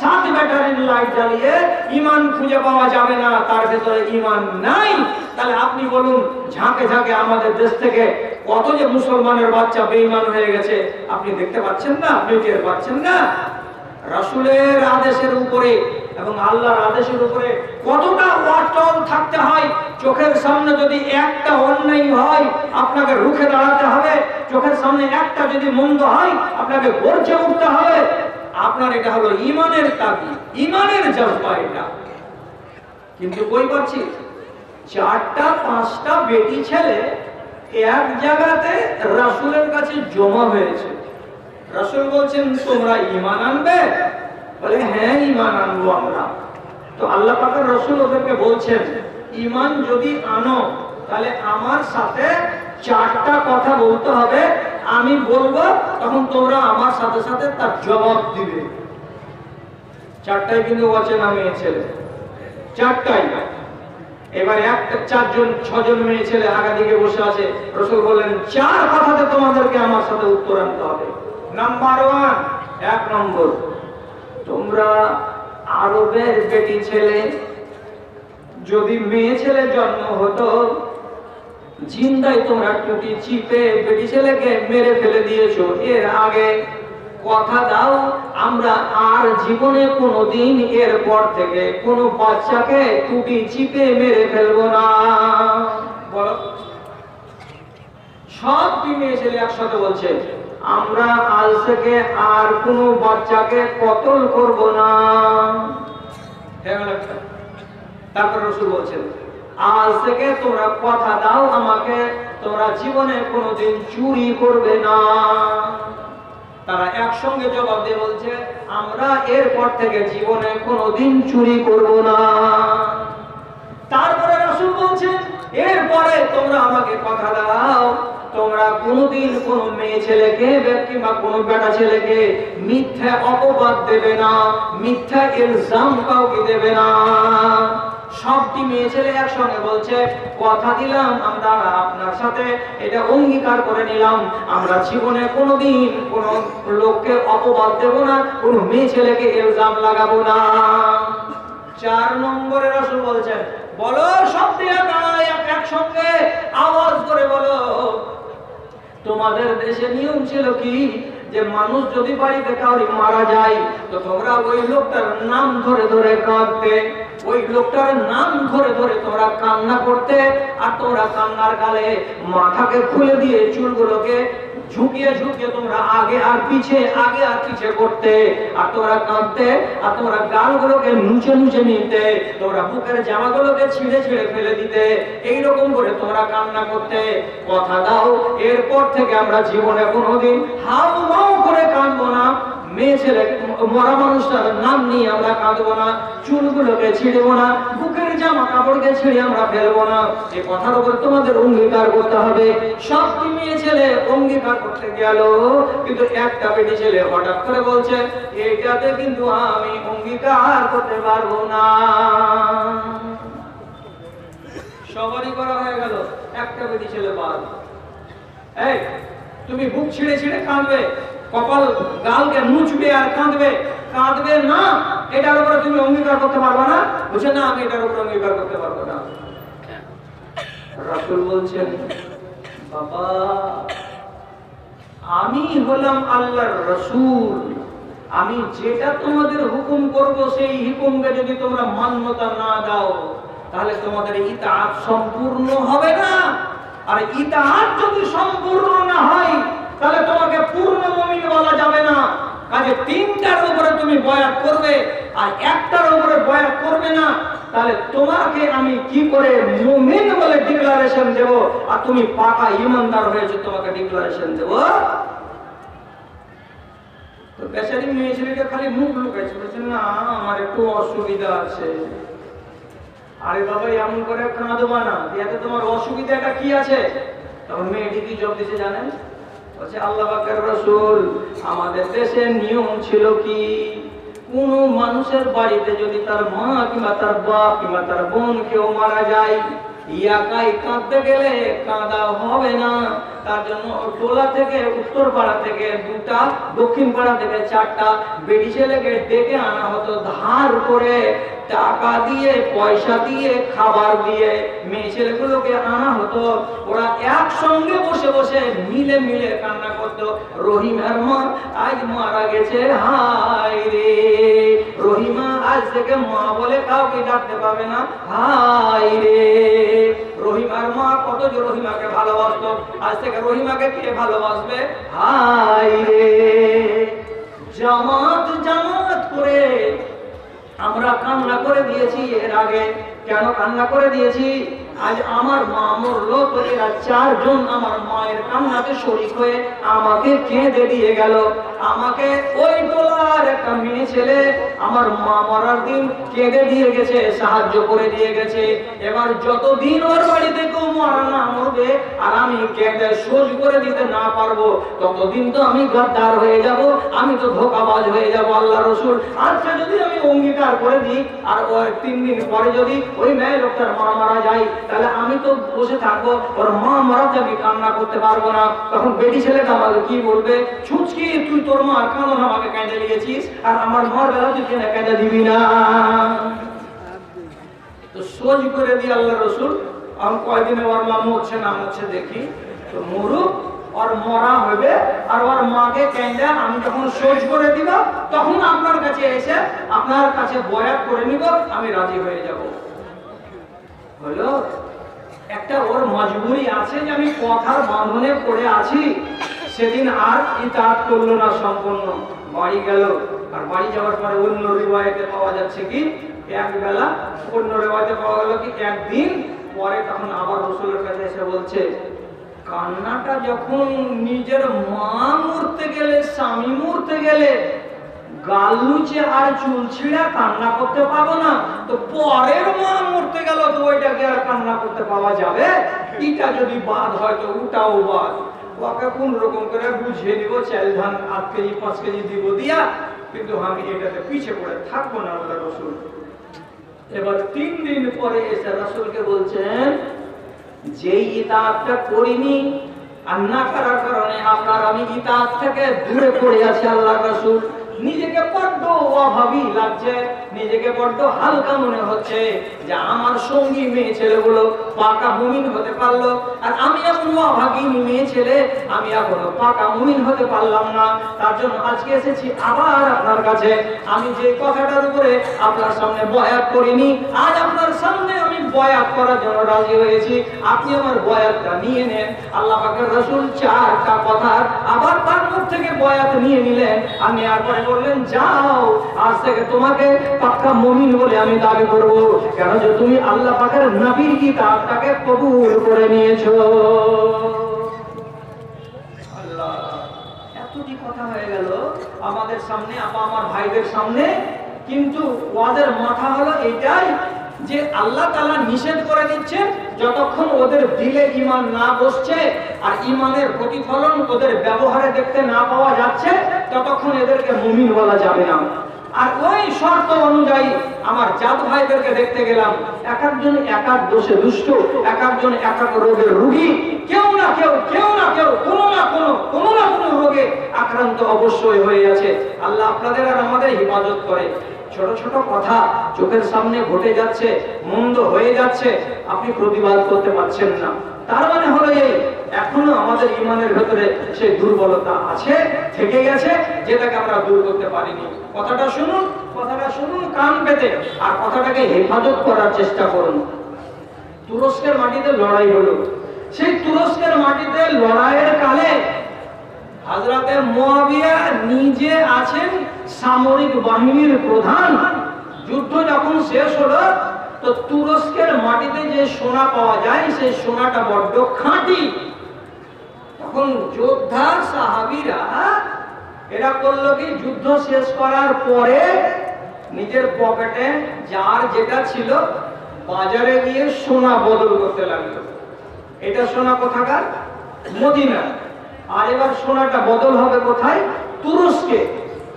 7 ব্যাটারির লাইট জ্বালিয়ে ঈমান খুঁজে পাওয়া যাবে না, তার ভেতরে ঈমান নাই। তাহলে আপনি বলুন, ঝাঁকে ঝাঁকে আমাদের দেশ থেকে কত যে মুসলমানের বাচ্চা বেঈমান হয়ে গেছে, আপনি দেখতে পাচ্ছেন না? আপনি টের পাচ্ছেন না? রাসূলের আদেশের উপরে এবং আল্লাহর আদেশের উপরে কতটা অটল থাকতে হয়। চোখের সামনে যদি একটা অন্যায় হয় আপনাকে রুখে দাঁড়াতে হবে, চোখের সামনে একটা যদি মন্দ হয় আপনাকে গর্জে উঠতে হবে। আপনার এটা হলো ঈমানের তাগিদ, ঈমানের জজবা এটা। কিন্তু কই পাচ্ছি 4টা 5টা বেটি ছেলে এক জায়গাতে রাসূলের কাছে জমা হয়েছে। রাসূল বলছেন তোমরা ঈমান আনবে? বলে হ্যাঁ ঈমান আনবো আমরা। তো আল্লাহ পাকের রাসূল ওদেরকে বলছেন ঈমান যদি আনো তাহলে আমার সাথে চারটা কথা বলতে হবে, আমি বলবো তখন তোমরা আমার সাথে সাথে তার জবাব দিবে। চারটাই কিন্তু অচেনা মেয়ে ছেলে, চারটাই। এবার একটা চারজন ছজন মেয়ে ছেলে আগা দিকে বসে আছে, রাসূল বলেন চার কথাতে তোমাদেরকে আমার সাথে উত্তর আনতে হবে। নাম্বার ওয়ান, এক নম্বর, তোমরা আরবের বেটি ছেলে, যদি মেয়ে ছেলে জন্ম হতো জিন্দাই তোমরা টুটি চিপে বেটি ছেলেকে মেরে ফেলে দিয়েছো, এর আগে কথা দাও আমরা আর জীবনে কোনোদিন এর পর থেকে কোনো বাচ্চাকে টুটি চিপে মেরে ফেলবো না। বলো, সব মেয়ে ছেলে একসাথে বলছে আমরা আজ থেকে আর কোনো বাচ্চাকে কতল করব না। তারপর রাসূল বলছেন আজ থেকে তোমরা কথা দাও আমাকে, তোমরা জীবনে কোনোদিন চুরি করবে না। তারা একসঙ্গে জবাব দিয়ে বলছে আমরা এরপর থেকে জীবনে কোনোদিন চুরি করব না। তারপরে রাসূল বলছেন এরপরে তোমরা আমাকে কথা দাও তোমরা কোনোদিন কোনো মেয়ে ছেলেকে কিংবা কোনো বেটা ছেলেকে মিথ্যা অপবাদ দেবে না, মিথ্যা ইলজাম কাউকে দেবে না। সবটি মেয়ে ছেলে একসঙ্গে বলছে কথা দিলাম আমরা আপনার সাথে এটা অঙ্গীকার করে নিলাম আমরা জীবনে কোনোদিন কোনো লোককে অপবাদ দেব না, কোনো মেয়ে ছেলেকে ইলজাম লাগাবো না। চার নম্বরে রাসূল বলছেন বলো সব একসঙ্গে আওয়াজ করে বলো তোমাদের দেশে নিয়ম ছিল কি যে মানুষ যদি বাড়িতে কাউরি মারা যায় তো তোমরা ওই লোকটার নাম ধরে ধরে কাঁদতে, ওই লোকটার নাম ধরে ধরে তোমরা কান্না করতে, আর তোমরা কান্নার কালে মাথাকে খুলে দিয়ে চুলগুলোকে ঝুঁকিয়ে ঝুঁকিয়ে তোমরা আগে আর পিছে করতে, আর তোমরা কাঁদতে, আর তোমরা গালগুলোকে নুচে নুচে নিতে, তোমরা বুকের জামাগুলোকে ছিঁড়ে ছিঁড়ে ফেলে দিতে, এইরকম করে তোমরা কান্না করতে। কথা দাও এরপর থেকে আমরা জীবনে কোনোদিন হাউ মাউ করে কাঁদবো না, মেয়ে ছেলে মরা মানুষটার নাম নিয়ে আমরা কাঁদবো না, চুলগুলোকে ছিঁড়বো না, বুকের জামা কাপড়কে ছিঁড়ে আমরা ফেলবো না। এই কথার উপর তোমাদের অঙ্গীকার করতে হবে। সব মেয়ে ছেলে অঙ্গীকার করতে গেল, কিন্তু একটা বেটি ছেলে হঠাৎ করে বলছে এইটাতে কিন্তু আমি অঙ্গীকার করতে পারবো না। সবারই করা হয়ে গেল, একটা বেটি ছেলে বাদ। এই তুমি বুক ছিঁড়ে ছিঁড়ে কাঁদবে, কপাল গালকে মুছবে আর কাঁদবে, কাঁদবে না, এটার উপরে তুমি অঙ্গীকার করতে পারবে না। বুঝে না আমি এটার উপরে অঙ্গীকার করতে পারবো না। রাসূল বলছেন বাবা আমি হলাম আল্লাহর রাসূল, আমি যেটা তোমাদের হুকুম করব সেই হুকুমকে যদি তোমরা মান্যতা না দাও তাহলে তোমাদের ইতাআত সম্পূর্ণ হবে না, আর ইতাআত যদি সম্পূর্ণ না হয় তাহলে তোমাকে পূর্ণ মুমিন বলা যাবে না। কাজে তিনটার উপরে তুমি বয়াত করবে আর একটার উপরে বয়াত করবে না, তাহলে তোমাকে আমি কি করে মুমিন বলে ডিক্লারেশন দেব, আর তুমি পাকা ঈমানদার হয়েছে তোমাকে ডিক্লারেশন দেব? তো বেচারি মেয়ে ছেলেটা খালি মুখ লুকাইছে, বলছে না আমার একটু অসুবিধা আছে। আরে বাবা এমন করে কাঁদবা না, এতে তোমার অসুবিধাটা কি আছে? তখন মেয়েটি কি জবাব দিতে জানেন? বলছে আল্লাহ পাকের রাসূল আমাদের দেশে নিয়ম ছিল কি কোন মানুষের বাড়িতে যদি তার মা কিংবা তার বাপ কিংবা তার বোন কেউ মারা যায় একাই কাঁদতে গেলে কাঁদা হবে না, তার জন্য টোলা থেকে উত্তর পাড়া থেকে দুটা দক্ষিণ পাড়া থেকে চারটা বেটি ছেলেকে ডেকে আনা হতো, ধার করে টাকা দিয়ে পয়সা দিয়ে খাবার দিয়ে মেয়ে ছেলেগুলোকে আনা হতো। ওরা একসঙ্গে বসে বসে মিলে মিলে কান্না করতো রহিমার মা আজ মারা গেছে, হায় রে রহিমা আজ থেকে মা বলে কাউকে ডাকতে পাবে না, হায় রে রহিমার মা কত যে রহিমাকে ভালোবাসতো, আজ থেকে রহিমাকে কে ভালোবাসবে, হায় রে। জামাত জামাত করে আমরা কান্না করে দিয়েছি। এর আগে কেন কান্না করে দিয়েছি? আজ আমার মা মরলো, তো এরা চারজন আমার মায়ের কান্নাতে শরীক হয়ে আমাকে কেঁদে দিয়ে গেল। আমাকে ওই টোলার একটা মেয়ে ছেলে আমার মা মরার দিন কেঁদে দিয়ে গেছে, সাহায্য করে দিয়ে গেছে। এবার যতদিন ওর বাড়িতে কেউ মরা না মরবে আর আমি কেঁদে সোজ করে দিতে না পারবো, ততদিন তো আমি গাদ্দার হয়ে যাব, আমি তো ধোঁকাবাজ হয়ে যাব। আল্লাহ রসুল আজকে যদি আমি অঙ্গীকার করে দিই আর ওই 3 দিন পরে যদি ওই মেয়ে লোকটার মা মারা যায়, তাহলে আমি তো বসে থাকবো, ওর মা মারাতে আমি কান্না করতে পারবো না। তখন বেটি ছেলেটা আমাকে কি বলবে, ছুঁচকি তুই তোর মার কারণ আমাকে কেঁদে নিয়েছিস আর আমার মার বেলা তুই কেঁদে দিবি না। তো সোজ করে দিয়ে আল্লাহ রসুল আমি কয়দিনে ওর মা মরছে না মরছে দেখি, তো মরুক, ওর মরা হবে আর ওর মাকে কেঁদে আমি যখন সোজ করে দিব তখন আপনার কাছে এসে আপনার কাছে বয়াত করে নিব, আমি রাজি হয়ে যাব। হলো একটা ওর মজবুরি আছে যে আমি কথার বাঁধনে পড়ে আছি। সেদিন আর ইতাআত করলো না, সম্পূর্ণ বাড়ি গেল। আর বাড়ি যাওয়ার পরে অন্য রিওয়ায়াতে পাওয়া যাচ্ছে কি এক বেলা, অন্য রিওয়ায়াতে পাওয়া গেল কি একদিন পরে তখন আবার রাসূলের কাছে এসে বলছে, কান্নাটা যখন নিজের মা মরতে গেলে, স্বামী মরতে গেলে গাল লুচে আর চুল ছিঁড়া কান্না করতে পাবো না, তো পরের মা মরতে গেল তো ওইটাকে আর কান্না করতে পাওয়া যাবে? এটা যদি বাদ হয় তো ওটাও বাদ। ওকে কোন রকম করে বুঝিয়ে দিব, চাল ধান 8 কেজি 5 কেজি দিব দিয়া, কিন্তু আমি এটাতে পিছিয়ে পড়ে থাকবো না। আল্লাহ রসুল এবার 3 দিন পরে এসে রাসূলকে বলছেন, যেই ইতাআতটা করিনি আর না করার কারণে আপনার আমি ইতাআত থেকে দূরে পড়ে আছি। আল্লাহ রাসূল নিজেকে বড্ড অভাবী লাগছে, নিজেকে বড্ড হালকা মনে হচ্ছে যে আমার সঙ্গী মেয়ে ছেলেগুলো পাকা মুমিন হতে পারলো আর আমি এখন অভাগী মেয়ে ছেলে, আমি এখনো পাকা মুমিন হতে পারলাম না। তার জন্য আজকে এসেছি আবার আপনার কাছে। আমি যে কথাটার উপরে আপনার সামনে বয়াত করিনি, আজ আপনার সামনে আমি বয়াত করার জন্য রাজি হয়েছি। আপনি আমার বয়াতটা নিয়ে নেন। আল্লাহ পাকের রাসূল 4টা কথা আবার তার মুখ থেকে বয়াত নিয়ে নিলেন। আমি আর পরে বললেন, যাও আজ থেকে তোমাকে পাক্কা মুমিন বলে আমি দাবি করব, কেন যে তুমি আল্লাহ পাকের নবীর কিতাবটাকে কবুল করে নিয়েছো। আল্লাহ, এতটি কথা হয়ে গেল আমাদের সামনে, আমার ভাইদের সামনে, কিন্তু ওদের মাথা হলো এটাই যে আল্লাহ তাআলা নিষেধ করে দিচ্ছেন, যতক্ষণ ওদের দিলে ঈমান না বসছে আর ঈমানের প্রতিফলন ওদের ব্যবহারে দেখতে না পাওয়া যাচ্ছে, ততক্ষণ এদেরকে মুমিন বলা যাবে না। আর ওই শর্ত অনুযায়ী আমার জাত ভাইদেরকে দেখতে গেলাম, এক একজন এক এক দোষে দুষ্ট, এক একজন এক এক রোগের রোগী, কেউ না কেউ কোনো না কোনো রোগে আক্রান্ত অবশ্যই হয়ে আছে। আল্লাহ আপনাদের আর আমাদের হিফাজত করে। ছোট ছোট কথা চোখের সামনে ঘটে যাচ্ছে, মন্দ হয়ে যাচ্ছে, আপনি প্রতিবাদ করতে পারছেন না, তার মানে হলো এই এখনো আমাদের ঈমানের ভেতরে সেই দুর্বলতা আছে, থেকে গেছে, যেটাকে আমরা দূর করতে পারিনি। কথাটা শুনুন কান পেতে, আর কথাটাকে হেফাজত করার চেষ্টা করুন। তুরস্কের মাটিতে লড়াই হলো। সেই তুরস্কের মাটিতে লড়াইয়ের কালে হযরতে মুয়াবিয়া নিজে আছেন সামরিক বাহিনীর প্রধান। যুদ্ধ যখন শেষ হলো, তো তুরস্কের মাটিতে যে সোনা পাওয়া যায় সেই সোনাটা বড্ড খাঁটি। তখন যোদ্ধা সাহাবীরা এরা করলো কি, যুদ্ধ শেষ করার পরে নিজের পকেটে যার যেটা ছিল বাজারে গিয়ে সোনা বদল করতে লাগলো। এটা সোনা কোথাকার? মদিনা। আর এবার সোনাটা বদল হবে কোথায়? তুরস্কে।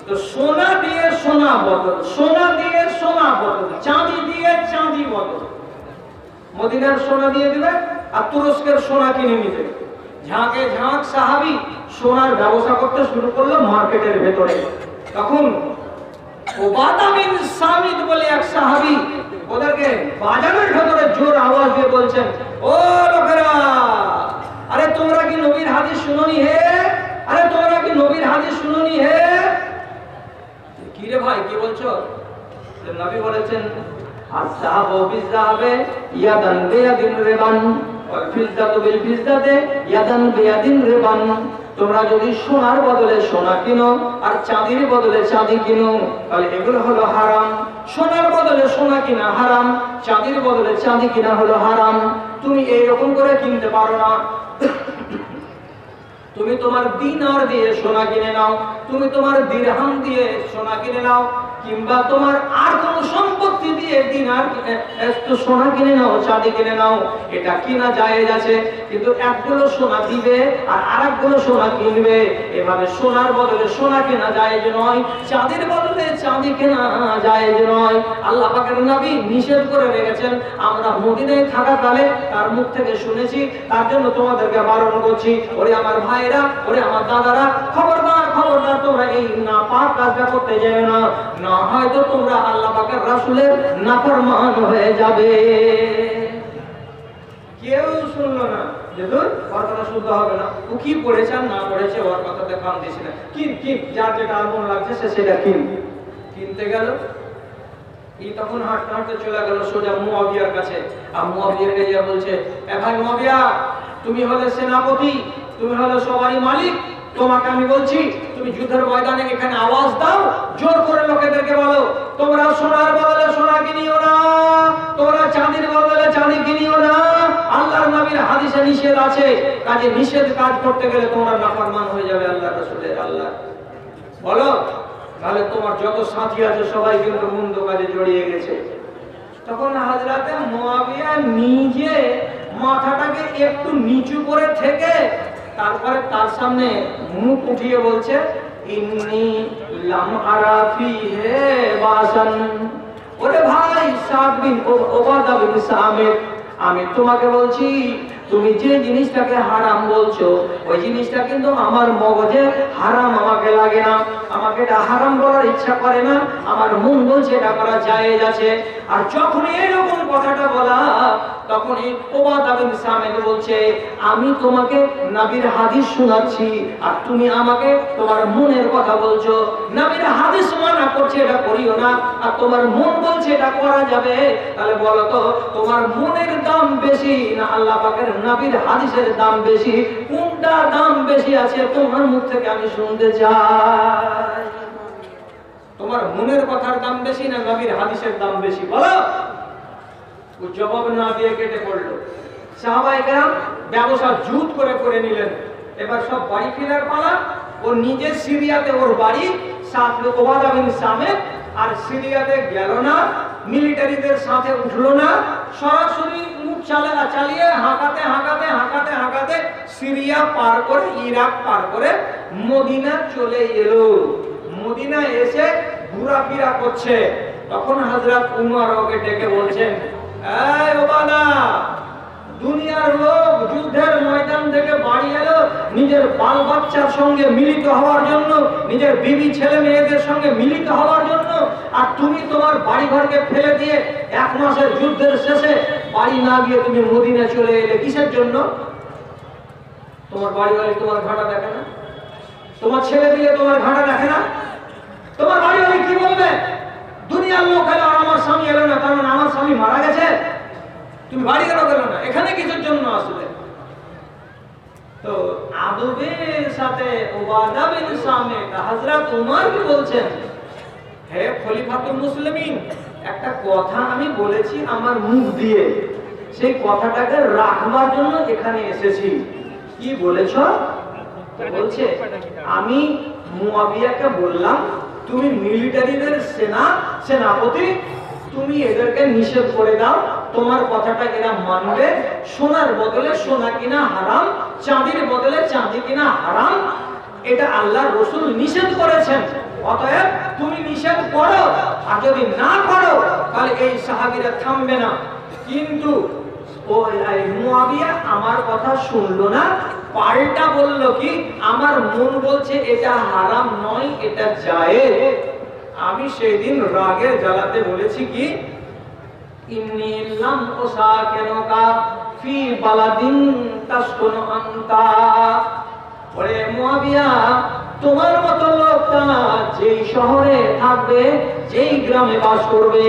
তো সোনা দিয়ে সোনা বদল, সোনা দিয়ে সোনা বদল, চাঁদি দিয়ে চাঁদি বদল। মদিনার সোনা দিয়ে দিবে আর তুরস্কের সোনা কিনে নিবে। ঝাঁকে ঝাঁক সাহাবী সোনার ব্যবসা করতে শুরু করলো মার্কেটের ভেতরে। তখন উবাদা বিন সামিত বলে এক সাহাবী ওদেরকে বাজারের ভেতরে জোর আওয়াজ দিয়ে বলছেন, ও লোকেরা, আরে তোমরা কি নবীর হাদিস শুনোনি হে? আরে তোমরা কি নবীর হাদিস শুনোনি হে? কি রে ভাই, কি বলছো? নবী বলেছেন, আসহাবু বিযাবে ইয়াদান বিয়াদিন রিবান ওয়াল ফিজ্জাতু বিল ফিজ্জাতি ইয়াদান বিয়াদিন রিবান। তোমরা যদি সোনার বদলে সোনা কিনো আর চাঁদির বদলে চাঁদি কিনো তাহলে এগুলো হলো হারাম। সোনার বদলে সোনা কিনা হারাম, চাঁদির বদলে চাঁদি কিনা হলো হারাম। তুমি এইরকম করে কিনতে পারো না। তুমি তোমার দিনার দিয়ে সোনা কিনে নাও, তুমি তোমার দিরহাম দিয়ে সোনা কিনে নাও, কিংবা তোমার আর কোন সম্পত্তি দিয়ে দিনার সোনা কিনে নাও, চাঁদি কিনে নাও, এটা কিনা জায়েজ আছে। কিন্তু একগুলো সোনা দিবে আর আরেকগুলো সোনা কিনবে, এভাবে সোনার বদলে সোনা কেনা জায়েজ নয়, চাঁদির বদলে চাঁদি কেনা জায়েজ নয়। আল্লাহ পাকের নবী নিষেধ করে রেখেছেন। আমরা মদিনায় থাকাকালে তার মুখ থেকে শুনেছি, তার জন্য তোমাদেরকে বারণ করছি। ওরে আমার ভাইরা, ওরে আমার দাদারা, খবরদার খবরদার তোমরা এই নাপাক কাজটা করতে যাবে না, না হয়তো তোমরা আল্লাহ পাকের রাসূলের নাফরমান হয়ে যাবে। কেউ শুনলো না, যেহেতু কথাটা শুনতে হবে না, ও কি পড়েছে না পড়েছে ওর কথাতে কান দিছি না, কিন যার যেটা মন লাগছে সে সেটা কিনতে গেল। এই তখন হাঁটতে হাঁটতে চলে গেল সোজা মুয়াবিয়ার কাছে। আর মুয়াবিয়ার কাছে বলছে, এ ভাই মুয়াবিয়া, তুমি হলে সেনাপতি, তুমি হলে সবারই মালিক, তোমাকে আমি বলছি তুমি যুদ্ধের ময়দানে এখানে আওয়াজ দাও, জোর করে লোকেদেরকে বলো তোমরা সোনার বদলে সোনা কিনিও না, তোমরা চাঁদির বদলে চাঁদি কিনিও না। আল্লাহর নবীর হাদিসে নিষেধ আছে, কাজে নিষেধ কাজ করতে গেলে তোমরা নাফরমান হয়ে যাবে আল্লাহর রাসূলের। আল্লাহ বলো, তাহলে তোমার যত সাথী আছে সবাই কিন্তু মন্দ কাজে জড়িয়ে গেছে। তখন হযরতে মুয়াবিয়া নিজে মাথাটাকে একটু নিচু করে থেকে তারপরে তার সামনে মুখ উঠিয়ে বলছে, ইন্নী লাম আরা ফিহি বাসান। ওরে ভাই সাদ বিন ওবাদা বিন সামিত, আমি তোমাকে বলছি তুমি যে জিনিসটাকে হারাম বলছো ওই জিনিসটা কিন্তু আমার মগজে হারাম আমাকে লাগে না, আমাকে এটা হারাম করার ইচ্ছা করে না, আমার মন বলছে এটা করা জায়েজ আছে। আর যখন এরকম কথাটা বলা তখন এই ওবাদা বিন সামিত বলছে, আমি তোমাকে নবীর হাদিস শোনাচ্ছি আর তুমি আমাকে তোমার মনের কথা বলছো। নবীর হাদিস মানা করছে এটা করিও না, আর তোমার মন বলছে এটা করা যাবে। তাহলে বলো তো তোমার মনের দাম বেশি না আল্লাহ পাকের নবীর হাদিসের দাম বেশি? কোনটা দাম বেশি আছে তোমার মুখ থেকে আমি শুনতে চাই। তোমার মনের কথার দাম বেশি না নবীর হাদিসের দাম বেশি? বলো। ও জবাব না দিয়ে কেটে পড়লো। সাহাবায়ে কেরাম ব্যবসা জুত করে নিলেন। এবার সব বাড়ি ফেরার পালা। ও নিজে সিরিয়াতে ওর বাড়ি, সাথে ওবাদা বিন সামিত, আর সিরিয়াতে গেল না, মিলিটারিদের সাথে উঠলো না, সরাসরি মুখ চালিয়ে হাঁকাতে সিরিয়া পার করে ইরাক পার করে মদিনা চলে এলো। মদিনা এসে ঘোরাফেরা করছে। তখন হযরত উমর ওকে ডেকে বলছেন, এই ওবাদা, দুনিয়ার লোক যুদ্ধের ময়দান থেকে বাড়ি এলো নিজের বাল বাচ্চার সঙ্গে মিলিত হওয়ার জন্য, নিজের বিবি ছেলে মেয়েদের সঙ্গে মিলিত হওয়ার জন্য, আর তুমি তোমার বাড়ি ঘরকে ফেলে দিয়ে 1 মাসের যুদ্ধের শেষে বাড়ি না গিয়ে তুমি মদিনা চলে এলে কিসের জন্য? তোমার বাড়িওয়ালি তোমার ঘাটা দেখে না? তোমার ছেলে দিলে তোমার ঘাটা দেখে না? তোমার বাড়িওয়ালি কি বলবে? দুনিয়ার লোক এলো আর আমার স্বামী এলো না, কারণ আমার স্বামী মারা গেছে, তুমি বাড়ি কেন গেল না? এখানে কিসের জন্য আসলে? তো আদবের সাথে ওবাদা বিন সামিত হযরত উমর কি বলছেন, হে খলিফাতুল মুসলিমিন, একটা কথা আমি বলেছি আমার মুখ দিয়ে, সেই কথাটাকে রাখবার জন্য এখানে এসেছি। কি বলেছো? বলছে, আমি মুয়াবিয়াকে বললাম তুমি মিলিটারিদের সেনাপতি, তুমি এদেরকে নিষেধ করে দাও, তোমার কথাটা এরা মানবে, সোনার বদলে সোনা কিনা হারাম, চাঁদির বদলে চাঁদি কিনা হারাম, এটা আল্লাহর রাসূল নিষেধ করেছেন। অতএব তুমি নিষেধ করো, আর যদি না করো তাহলে এই সাহাবীরা থামবে না। কিন্তু ওই মুয়াবিয়া আমার কথা শুনলো না, পাল্টা বলল কি, আমার মন বলছে এটা হারাম নয়, এটা জায়েজ। আমি সেই দিন রাগের জ্বালাতে বলেছি কি, ইন্নী লাম উসাকিনুকা ফি বালাদিন তাসকুনু আনতা। ওরে মুয়াবিয়া, তোমার মতো লোকটা যেই শহরে থাকবে, যেই গ্রামে বাস করবে,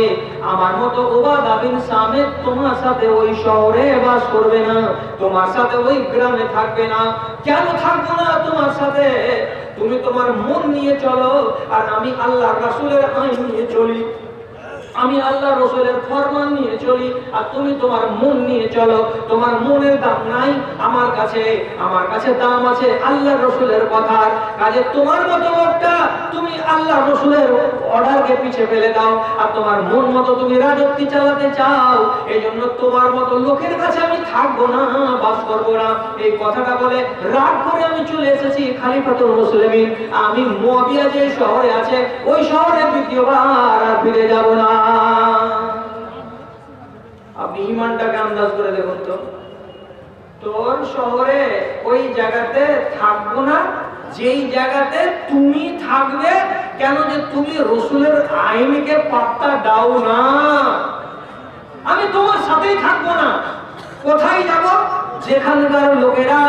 আমার মতো উবাদা বিন সামিত তোমার সাথে ওই শহরে বাস করবে না, তোমার সাথে ওই গ্রামে থাকবে না। কেন থাকবো না তোমার সাথে? তুমি তোমার মন নিয়ে চলো, আর আমি আল্লাহর রাসূলের আইন নিয়ে চলি, আমি আল্লাহ রাসূলের ফরমান নিয়ে চলি, আর তুমি তোমার মন নিয়ে চলো। তোমার মনের দাম নাই আমার কাছে, আমার কাছে দাম আছে আল্লাহ রাসূলের কথার। কাজে তোমার মতো লোকটা তুমি আল্লাহ রাসূলের অর্ডারকে পিছে ফেলে দাও, আর তোমার মন মতো তুমি রাজত্ব চালাতে চাও। এই জন্য তোমার মতো লোকের কাছে আমি থাকবো না, বাস করবো না। এই কথাটা বলে রাগ করে আমি চলে এসেছি খলিফাতুল মুসলিমিন। আমি মুয়াবিয়া যে শহরে আছে ওই শহরে দ্বিতীয়বার আর ফিরে যাব না। আপনি ইমানটাকে আন্দাজ করে দেখুন তো, তোর শহরে ওই জায়গাতে থাকবো না যেই জায়গাতে তুমি থাকবে। কেন? যে তুমি রাসূলের আইনকে পাত্তা দাও না। আমি তোমার সাথেই থাকবো না। কোথায় যাব? যেখানকার লোকেরা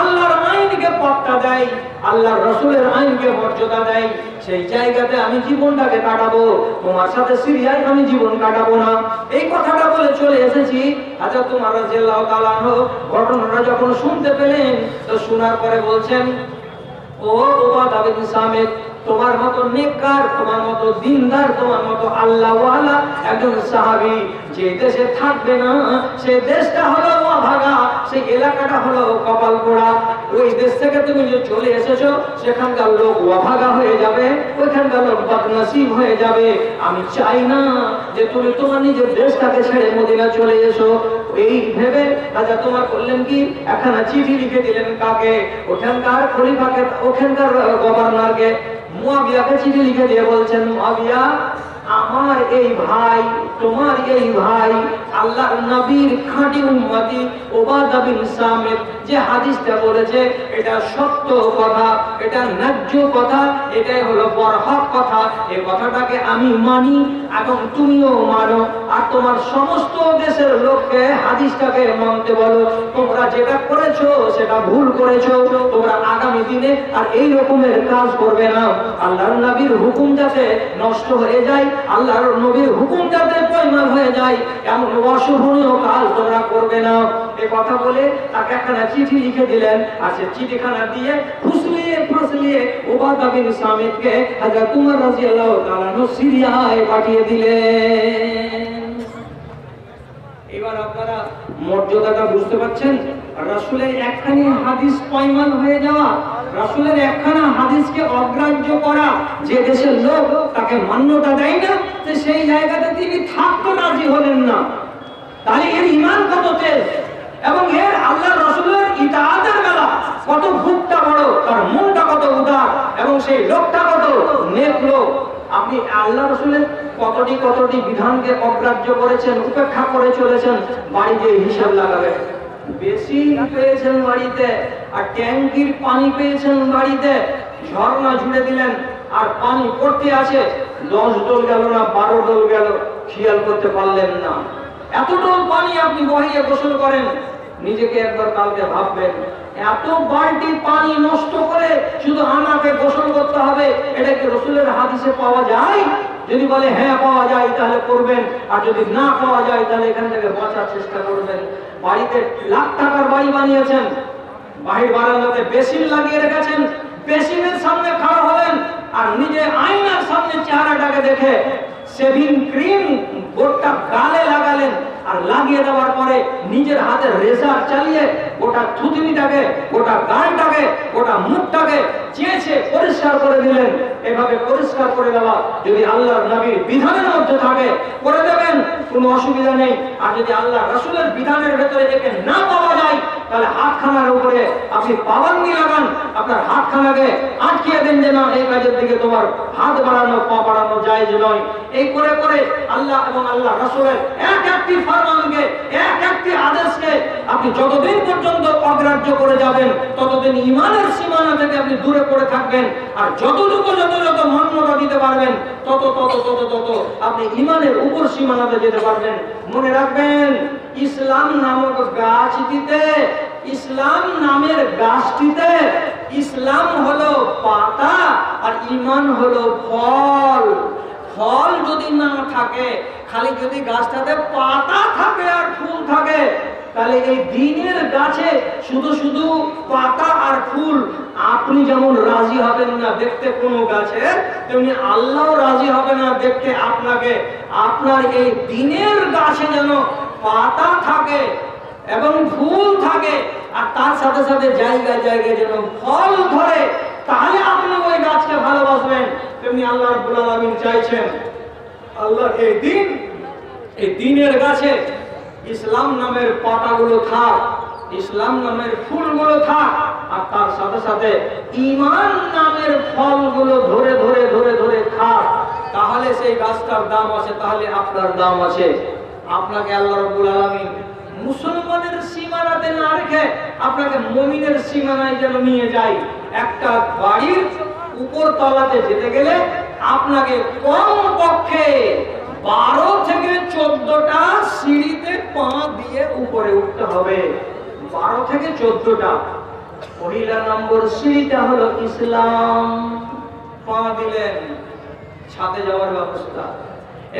আল্লাহর আইনকে পাত্তা দেয়, আল্লাহর রাসূলের আইনকে মর্যাদা দেয়, সেই জায়গাতে আমি জীবনটাকে কাটাবো। তোমার সাথে সিরিয়ায় আমি জীবন কাটাবো না। এই কথাটা বলে চলে এসেছি। হযরত ওমর রাদিয়াল্লাহু তাআলা আনহু ঘটনাটা যখন শুনতে পেলেন, তো শোনার পরে বলছেন, ও উবাদা বিন সামিত, তোমার মতো নেককার, তোমার মতো দিনদার, তোমার মতো আল্লাহওয়ালা একজন সাহাবী যে দেশে থাকবে না, সেই দেশটা হলো অভাগা, সেই এলাকাটা হলো কপাল পোড়া। ওই দেশ থেকে তুমি যে চলে এসেছো, সেখানকার লোক অভাগা হয়ে যাবে, ওইখানকার লোক বদনসিব হয়ে যাবে। আমি চাই না যে তুমি তোমার নিজের দেশটাকে ছেড়ে মদিনা চলে এসো। এই ভেবে রাজা তোমার করলেন কি, একখানা চিঠি লিখে দিলেন। কাকে? ওখানকার খলিফাকে, ওখানকার গভর্নরকে মুয়াবিয়াকে চিঠি লিখে দিয়ে বলছেন, মুয়াবিয়া, আমার এই ভাই, তোমার এই ভাই, আল্লাহর নবীর খাঁটি উম্মতি উবাদা বিন সামিত যে হাদিসটা বলেছে, এটা সত্য কথা, এটা ন্যায্য কথা, এটাই হলো বরহক কথা। এই কথাটাকে আমি মানি এবং তুমিও মানো, আর তোমার সমস্ত দেশের লোককে হাদিসটাকে মানতে বলো। তোমরা যেটা করেছো সেটা ভুল করেছো, তোমরা আগামী দিনে আর এই রকমের কাজ করবে না। আল্লাহর নবীর হুকুম যাতে নষ্ট হয়ে যায়, আল্লাহর নবীর হুকুম যাতে পয়মাল হয়ে যায়, এমন অশুভনীয় কাজ তোমরা করবে না। এই কথা বলে তাকে একখানা চিঠি লিখে দিলেন। আর সে চিঠিখানা দিয়ে ফুসলিয়ে ফুসলিয়ে উবাদা বিন সামিতকে হযরত ওমর রাদিয়াল্লাহু তাআলা সিরিয়ায় পাঠিয়ে দিলেন। এবার আপনারা মর্যাদাটা বুঝতে পারছেন। রাসূলের একখানি হাদিস পয়মাল হয়ে যাওয়া, রাসূলের একখানা হাদিসকে অগ্রাহ্য করা, যে দেশের লোক তাকে মান্যতা দেয় না, যে সেই জায়গাতে তিনি থাকতে রাজি হলেন না। তাহলে এর ঈমান কত তেজ, এবং এর আল্লাহর রাসূলের ইতাআতের বেলা কত বুকটা বড়, তার মনটা কত উদার, এবং সেই লোকটা কত নেক লোক। আপনি আল্লাহ রাসূলের কতটি কতটি বিধানকে অগ্রাহ্য করেছেন, উপেক্ষা করে চলেছেন। বাড়িতে হিসাব লাগাবেন। বেশি পেয়েছেন বাড়িতে, আর ট্যাঙ্কির পানি পেয়েছেন বাড়িতে, ঝর্ণা জুড়ে দিলেন, আর পানি পড়তে আছে, 10 ডোল গেল না 12 ডোল গেল, খেয়াল করতে পারলেন না। এত ডোল পানি আপনি বহিয়ে গোসল করেন, নিজেকে একবার কালকে ভাববেন, এত বালতি পানি নষ্ট করে শুধু আমাকে গোসল করতে হবে, এটা কি রাসূলের হাদিসে পাওয়া যায়? যদি বলে হ্যাঁ পাওয়া যায় তাহলে করবেন, আর যদি না পাওয়া যায় তাহলে এখান থেকে বাঁচার চেষ্টা করবেন। বাড়িতে লাখ টাকার বাড়ি বানিয়েছেন, বাহির বারান্দাতে বেসিন লাগিয়ে রেখেছেন, বেসিনের সামনে খাড়া হলেন, আর নিজে আয়নার সামনে চেহারাটাকে দেখে শেভিং ক্রিম গোটা গালে লাগালেন, আর লাগিয়ে দেওয়ার পরে নিজের হাতে রেজার চালিয়ে গোটা থুতনিটাকে, গোটা গালটাকে, গোটা মুখটাকে চেঁচে পরিষ্কার করে দিলেন। এভাবে পরিষ্কার করে দেওয়া যদি আল্লাহর নবীর বিধানের মধ্যে থাকে, করে দেবেন, কোনো অসুবিধা নেই। আর যদি আল্লাহ রাসূলের বিধানের ভেতরে একে না পাওয়া যায়, তাহলে হাতখানার উপরে আপনি পাবন্দি লাগান, আপনার হাতখানাকে আটকিয়ে দেন যে না, এই কাজের দিকে তোমার হাত বাড়ানো পা বাড়ানো জায়েজ নয়। এই করে করে আল্লাহ এবং আল্লাহ রাসূলের এক একটি ফরমানকে, এক একটি আদেশকে আপনি যতদিন পর্যন্ত অগ্রাহ্য করে যাবেন, ততদিন ঈমানের সীমানা থেকে আপনি দূরে পড়ে থাকবেন। আর যতটুকু যত মান্যতা দিতে পারবেন, তত তত তত তত আপনি ঈমানের উপর সীমানাতে যেতে পারবেন। মনে রাখবেন, ইসলাম নামক গাছটিতে, ইসলাম নামের গাছটিতে ইসলাম হলো পাতা আর ঈমান হলো ফল। ফল যদি না থাকে, খালি যদি গাছটাতে পাতা থাকে আর ফুল থাকে, তাহলে এই দ্বীনের গাছে শুধু শুধু পাতা আর ফুল আপনি যেমন রাজি হবেন না দেখতে কোনো গাছে, তেমনি আল্লাহ রাজি হবে না দেখতে আপনাকে। আপনার এই দ্বীনের গাছে যেন পাতা থাকে এবং ফুল থাকে, আর তার সাথে সাথে জায়গায় জায়গায় যেন ফল ধরে, তাহলে আপনি ওই গাছকে ভালোবাসবেন। তেমনি আল্লাহ রাব্বুল আলামিন চাইছেন আল্লাহ এই দ্বীনের গাছে ইসলাম নামের পাতাগুলো থাক, ইসলাম নামের ফুলগুলো থাক, আর তার সাথে সাথে ঈমান নামের ফলগুলো ধরে ধরে ধরে ধরে থাক। তাহলে সেই গাছটার দাম আছে, তাহলে আপনার দাম আছে। আপনাকে আল্লাহ রাব্বুল আলামিন মুসলমানের সীমানাতে না রেখে আপনাকে মুমিনের সীমানায় যেন নিয়ে যায়। একটা বাড়ির উপর তলাতে যেতে গেলে আপনাকে কমপক্ষে 12 থেকে 14টা সিঁড়িতে পা দিয়ে উপরে উঠতে হবে। 12 থেকে 14টা। পহিলা নম্বর সিঁড়িটা হলো ইসলাম। পা দিলেন, ছাদে যাওয়ার ব্যবস্থা।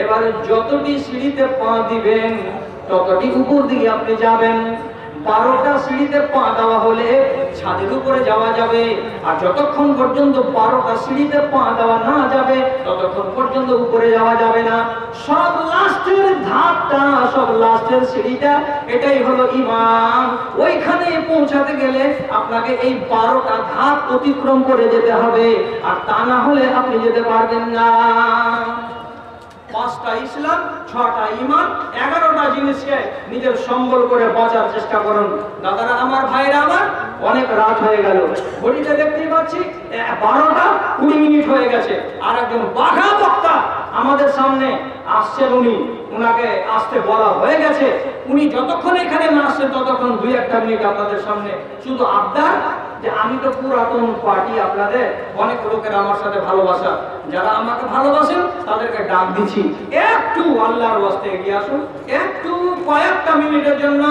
এবারে যতটি সিঁড়িতে পা দিবেন ততটি উপর দিকে আপনি যাবেন। 12টা সিঁড়িতে পা দেওয়া হলে ছাদের উপরে যাওয়া যাবে, আর যতক্ষণ পর্যন্ত 12টা সিঁড়িতে পা দেওয়া না যাবে ততক্ষণ পর্যন্ত উপরে যাওয়া যাবে না। সব লাস্টের ধাপটা, সব লাস্টের সিঁড়িটা, এটাই হলো ঈমান। ওইখানে পৌঁছাতে গেলে আপনাকে এই 12টা ধাপ অতিক্রম করে যেতে হবে, আর তা না হলে আপনি যেতে পারবেন না। 5টা ইসলাম, 6টা ঈমান, 11টা জিনিসকে নিজের সম্বল করে বাঁচার চেষ্টা করুন। দাদারা আমার, ভাইরা আমার, অনেক রাত হয়ে গেল, ঘড়িতে দেখতেই পাচ্ছি 12টা 20 মিনিট হয়ে গেছে। আর একজন বাঘা বক্তা আমাদের সামনে আসছেন, উনাকে আসতে বলা হয়ে গেছে। উনি যতক্ষণ এখানে না আসছেন ততক্ষণ 2-1টা মিনিট আপনাদের সামনে শুধু আবদার যে আমি তো পুরাতন পার্টি, আপনাদের অনেক লোকের আমার সাথে ভালোবাসা, যারা আমাকে ভালোবাসেন তাদেরকে ডাক দিচ্ছি, একটু আল্লাহর ওয়াস্তে এগিয়ে আসুন, একটু কয়েকটা মিনিটের জন্য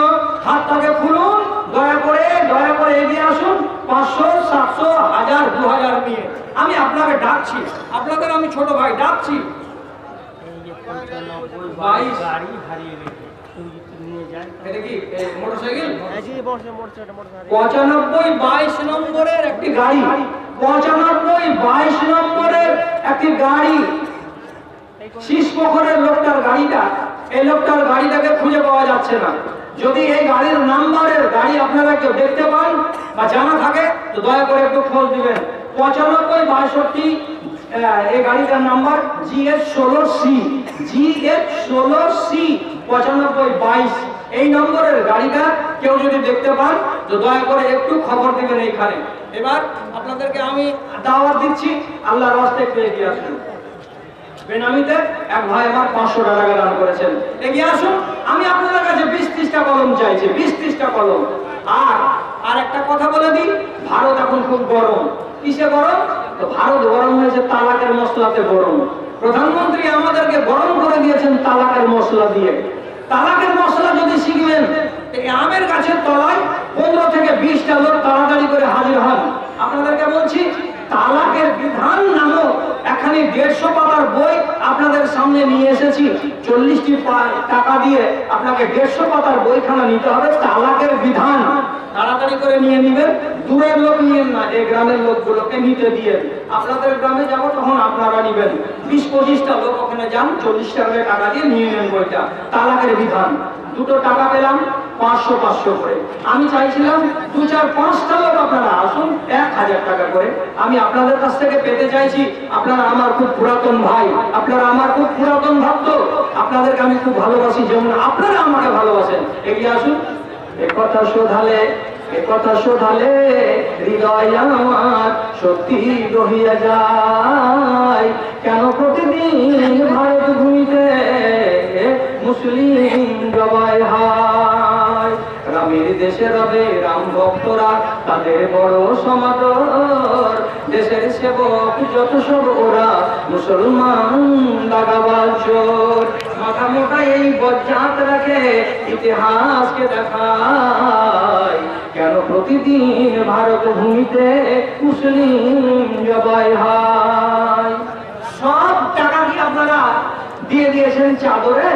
হাতটাকে খুলুন, দয়া করে এগিয়ে আসুন। 500, 700, 1000, 2000 নিয়ে আমি আপনাকে ডাকছি, আপনাদের আমি ছোট ভাই ডাকছি। 22 গাড়ি হারিয়ে গেছে, এটা কি মোটরসাইকেল? 95 22 নম্বরের একটি গাড়ি, 95 22 নম্বরের একটি গাড়ি, শীষপোখরের লোকটার গাড়িটা, এই লোকটার গাড়িটাকে খুঁজে পাওয়া যাচ্ছে না। যদি এই গাড়ির নাম্বারের গাড়ি আপনারা কেউ দেখতে পান বা জানা থাকে তো দয়া করে একটু খোঁজ দিবেন। 95 62 এই গাড়িটার নাম্বার GH16C, GH16C 95 22। এই নম্বরের গাড়িটা কেউ যদি দেখতে পান তো দয়া করে একটু খবর দিবেন এইখানে। এবার আপনাদেরকে আমি দাওয়াত দিচ্ছি, আল্লাহর রাস্তায় একটু এগিয়ে আসুন। বেনামিতে এক ভাই আমার 500 টাকা দান করেছেন, এগিয়ে আসুন। আমি আপনাদের কাছে 20-30টা কলম চাইছি, 20-30টা কলম। আর একটা কথা বলে দিই, ভারত এখন খুব গরম। কিসে গরম? তো ভারত গরম হয়েছে তালাকের মশলাতে গরম। প্রধানমন্ত্রী আমাদেরকে গরম করে দিয়েছেন তালাকের মশলা দিয়ে। তালাকের মশলা যদি শিখবেন, আমের গাছের তলায় 15 থেকে 20টা লোক তাড়াতাড়ি করে হাজির হন। আপনাদেরকে বলছি, তালাকের বিধান নামক এখানে 150 পাতার বই আপনাদের সামনে নিয়ে এসেছি। 40টি টাকা দিয়ে আপনাকে 150 পাতার বইখানা নিতে হবে। তালাকের বিধান তাড়াতাড়ি করে নিয়ে নেবেন, দূরের লোক নিয়েন না, এই গ্রামের লোকগুলোকে নিতে দিয়ে। আপনাদের গ্রামে যাবো তখন আপনারা নিবেন। 20-25টা লোক ওখানে যান, 40 টাকা দিয়ে নিয়ে নেন বইটা। তালাকের বিধান। 2 টাকা পেলাম, 500 করে। আমি চাইছিলাম 2-4-5টা লোক আপনারা আসুন, 1000 টাকা করে। আমি আপনাদের কাছ থেকে পেতে চাইছি। আপনারা আমার খুব পুরাতন ভাই, আপনারা আমার খুব পুরাতন ভক্ত, আপনাদেরকে আমি খুব ভালোবাসি যেমন আপনারা আমাকে ভালোবাসেন। এগিয়ে আসুন। একথা শোধালে হৃদয় আমার সত্যি রহিয়া যায়, কেন প্রতিদিন ভারত ভূমিতে মুসলিম জবাই হয়। রামের দেশে রবে রাম ভক্তরা, তাদের বড় সমাদর, দেশের সেবক যত সব ওরা মুসলমান দাগাবাজ চোর। মাথা মোটা এই বজ্জাত রাখে ইতিহাসকে দেখায়, কেন প্রতিদিন ভারত ভূমিতে মুসলিম জবাই হয়। সব টাকা কি আপনারা দিয়ে দিয়েছেন চাদরে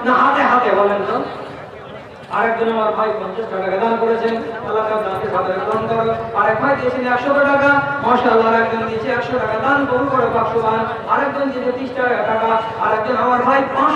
না হাতে হাতে বলেন তো? আরেকজন আমার ভাই 50 টাকা দান করেছেন, আল্লাহ তাআলা তাকে সাদরে গ্রহণ করুন। আরেক ভাই দিয়েছেন 100 টাকা, মাশাআল্লাহ। আরেকজন দিয়েছে 100 টাকা দান করে বাক্সবান। আরেকজন দিয়েছে 30 টাকা। আরেকজন আমার ভাই 5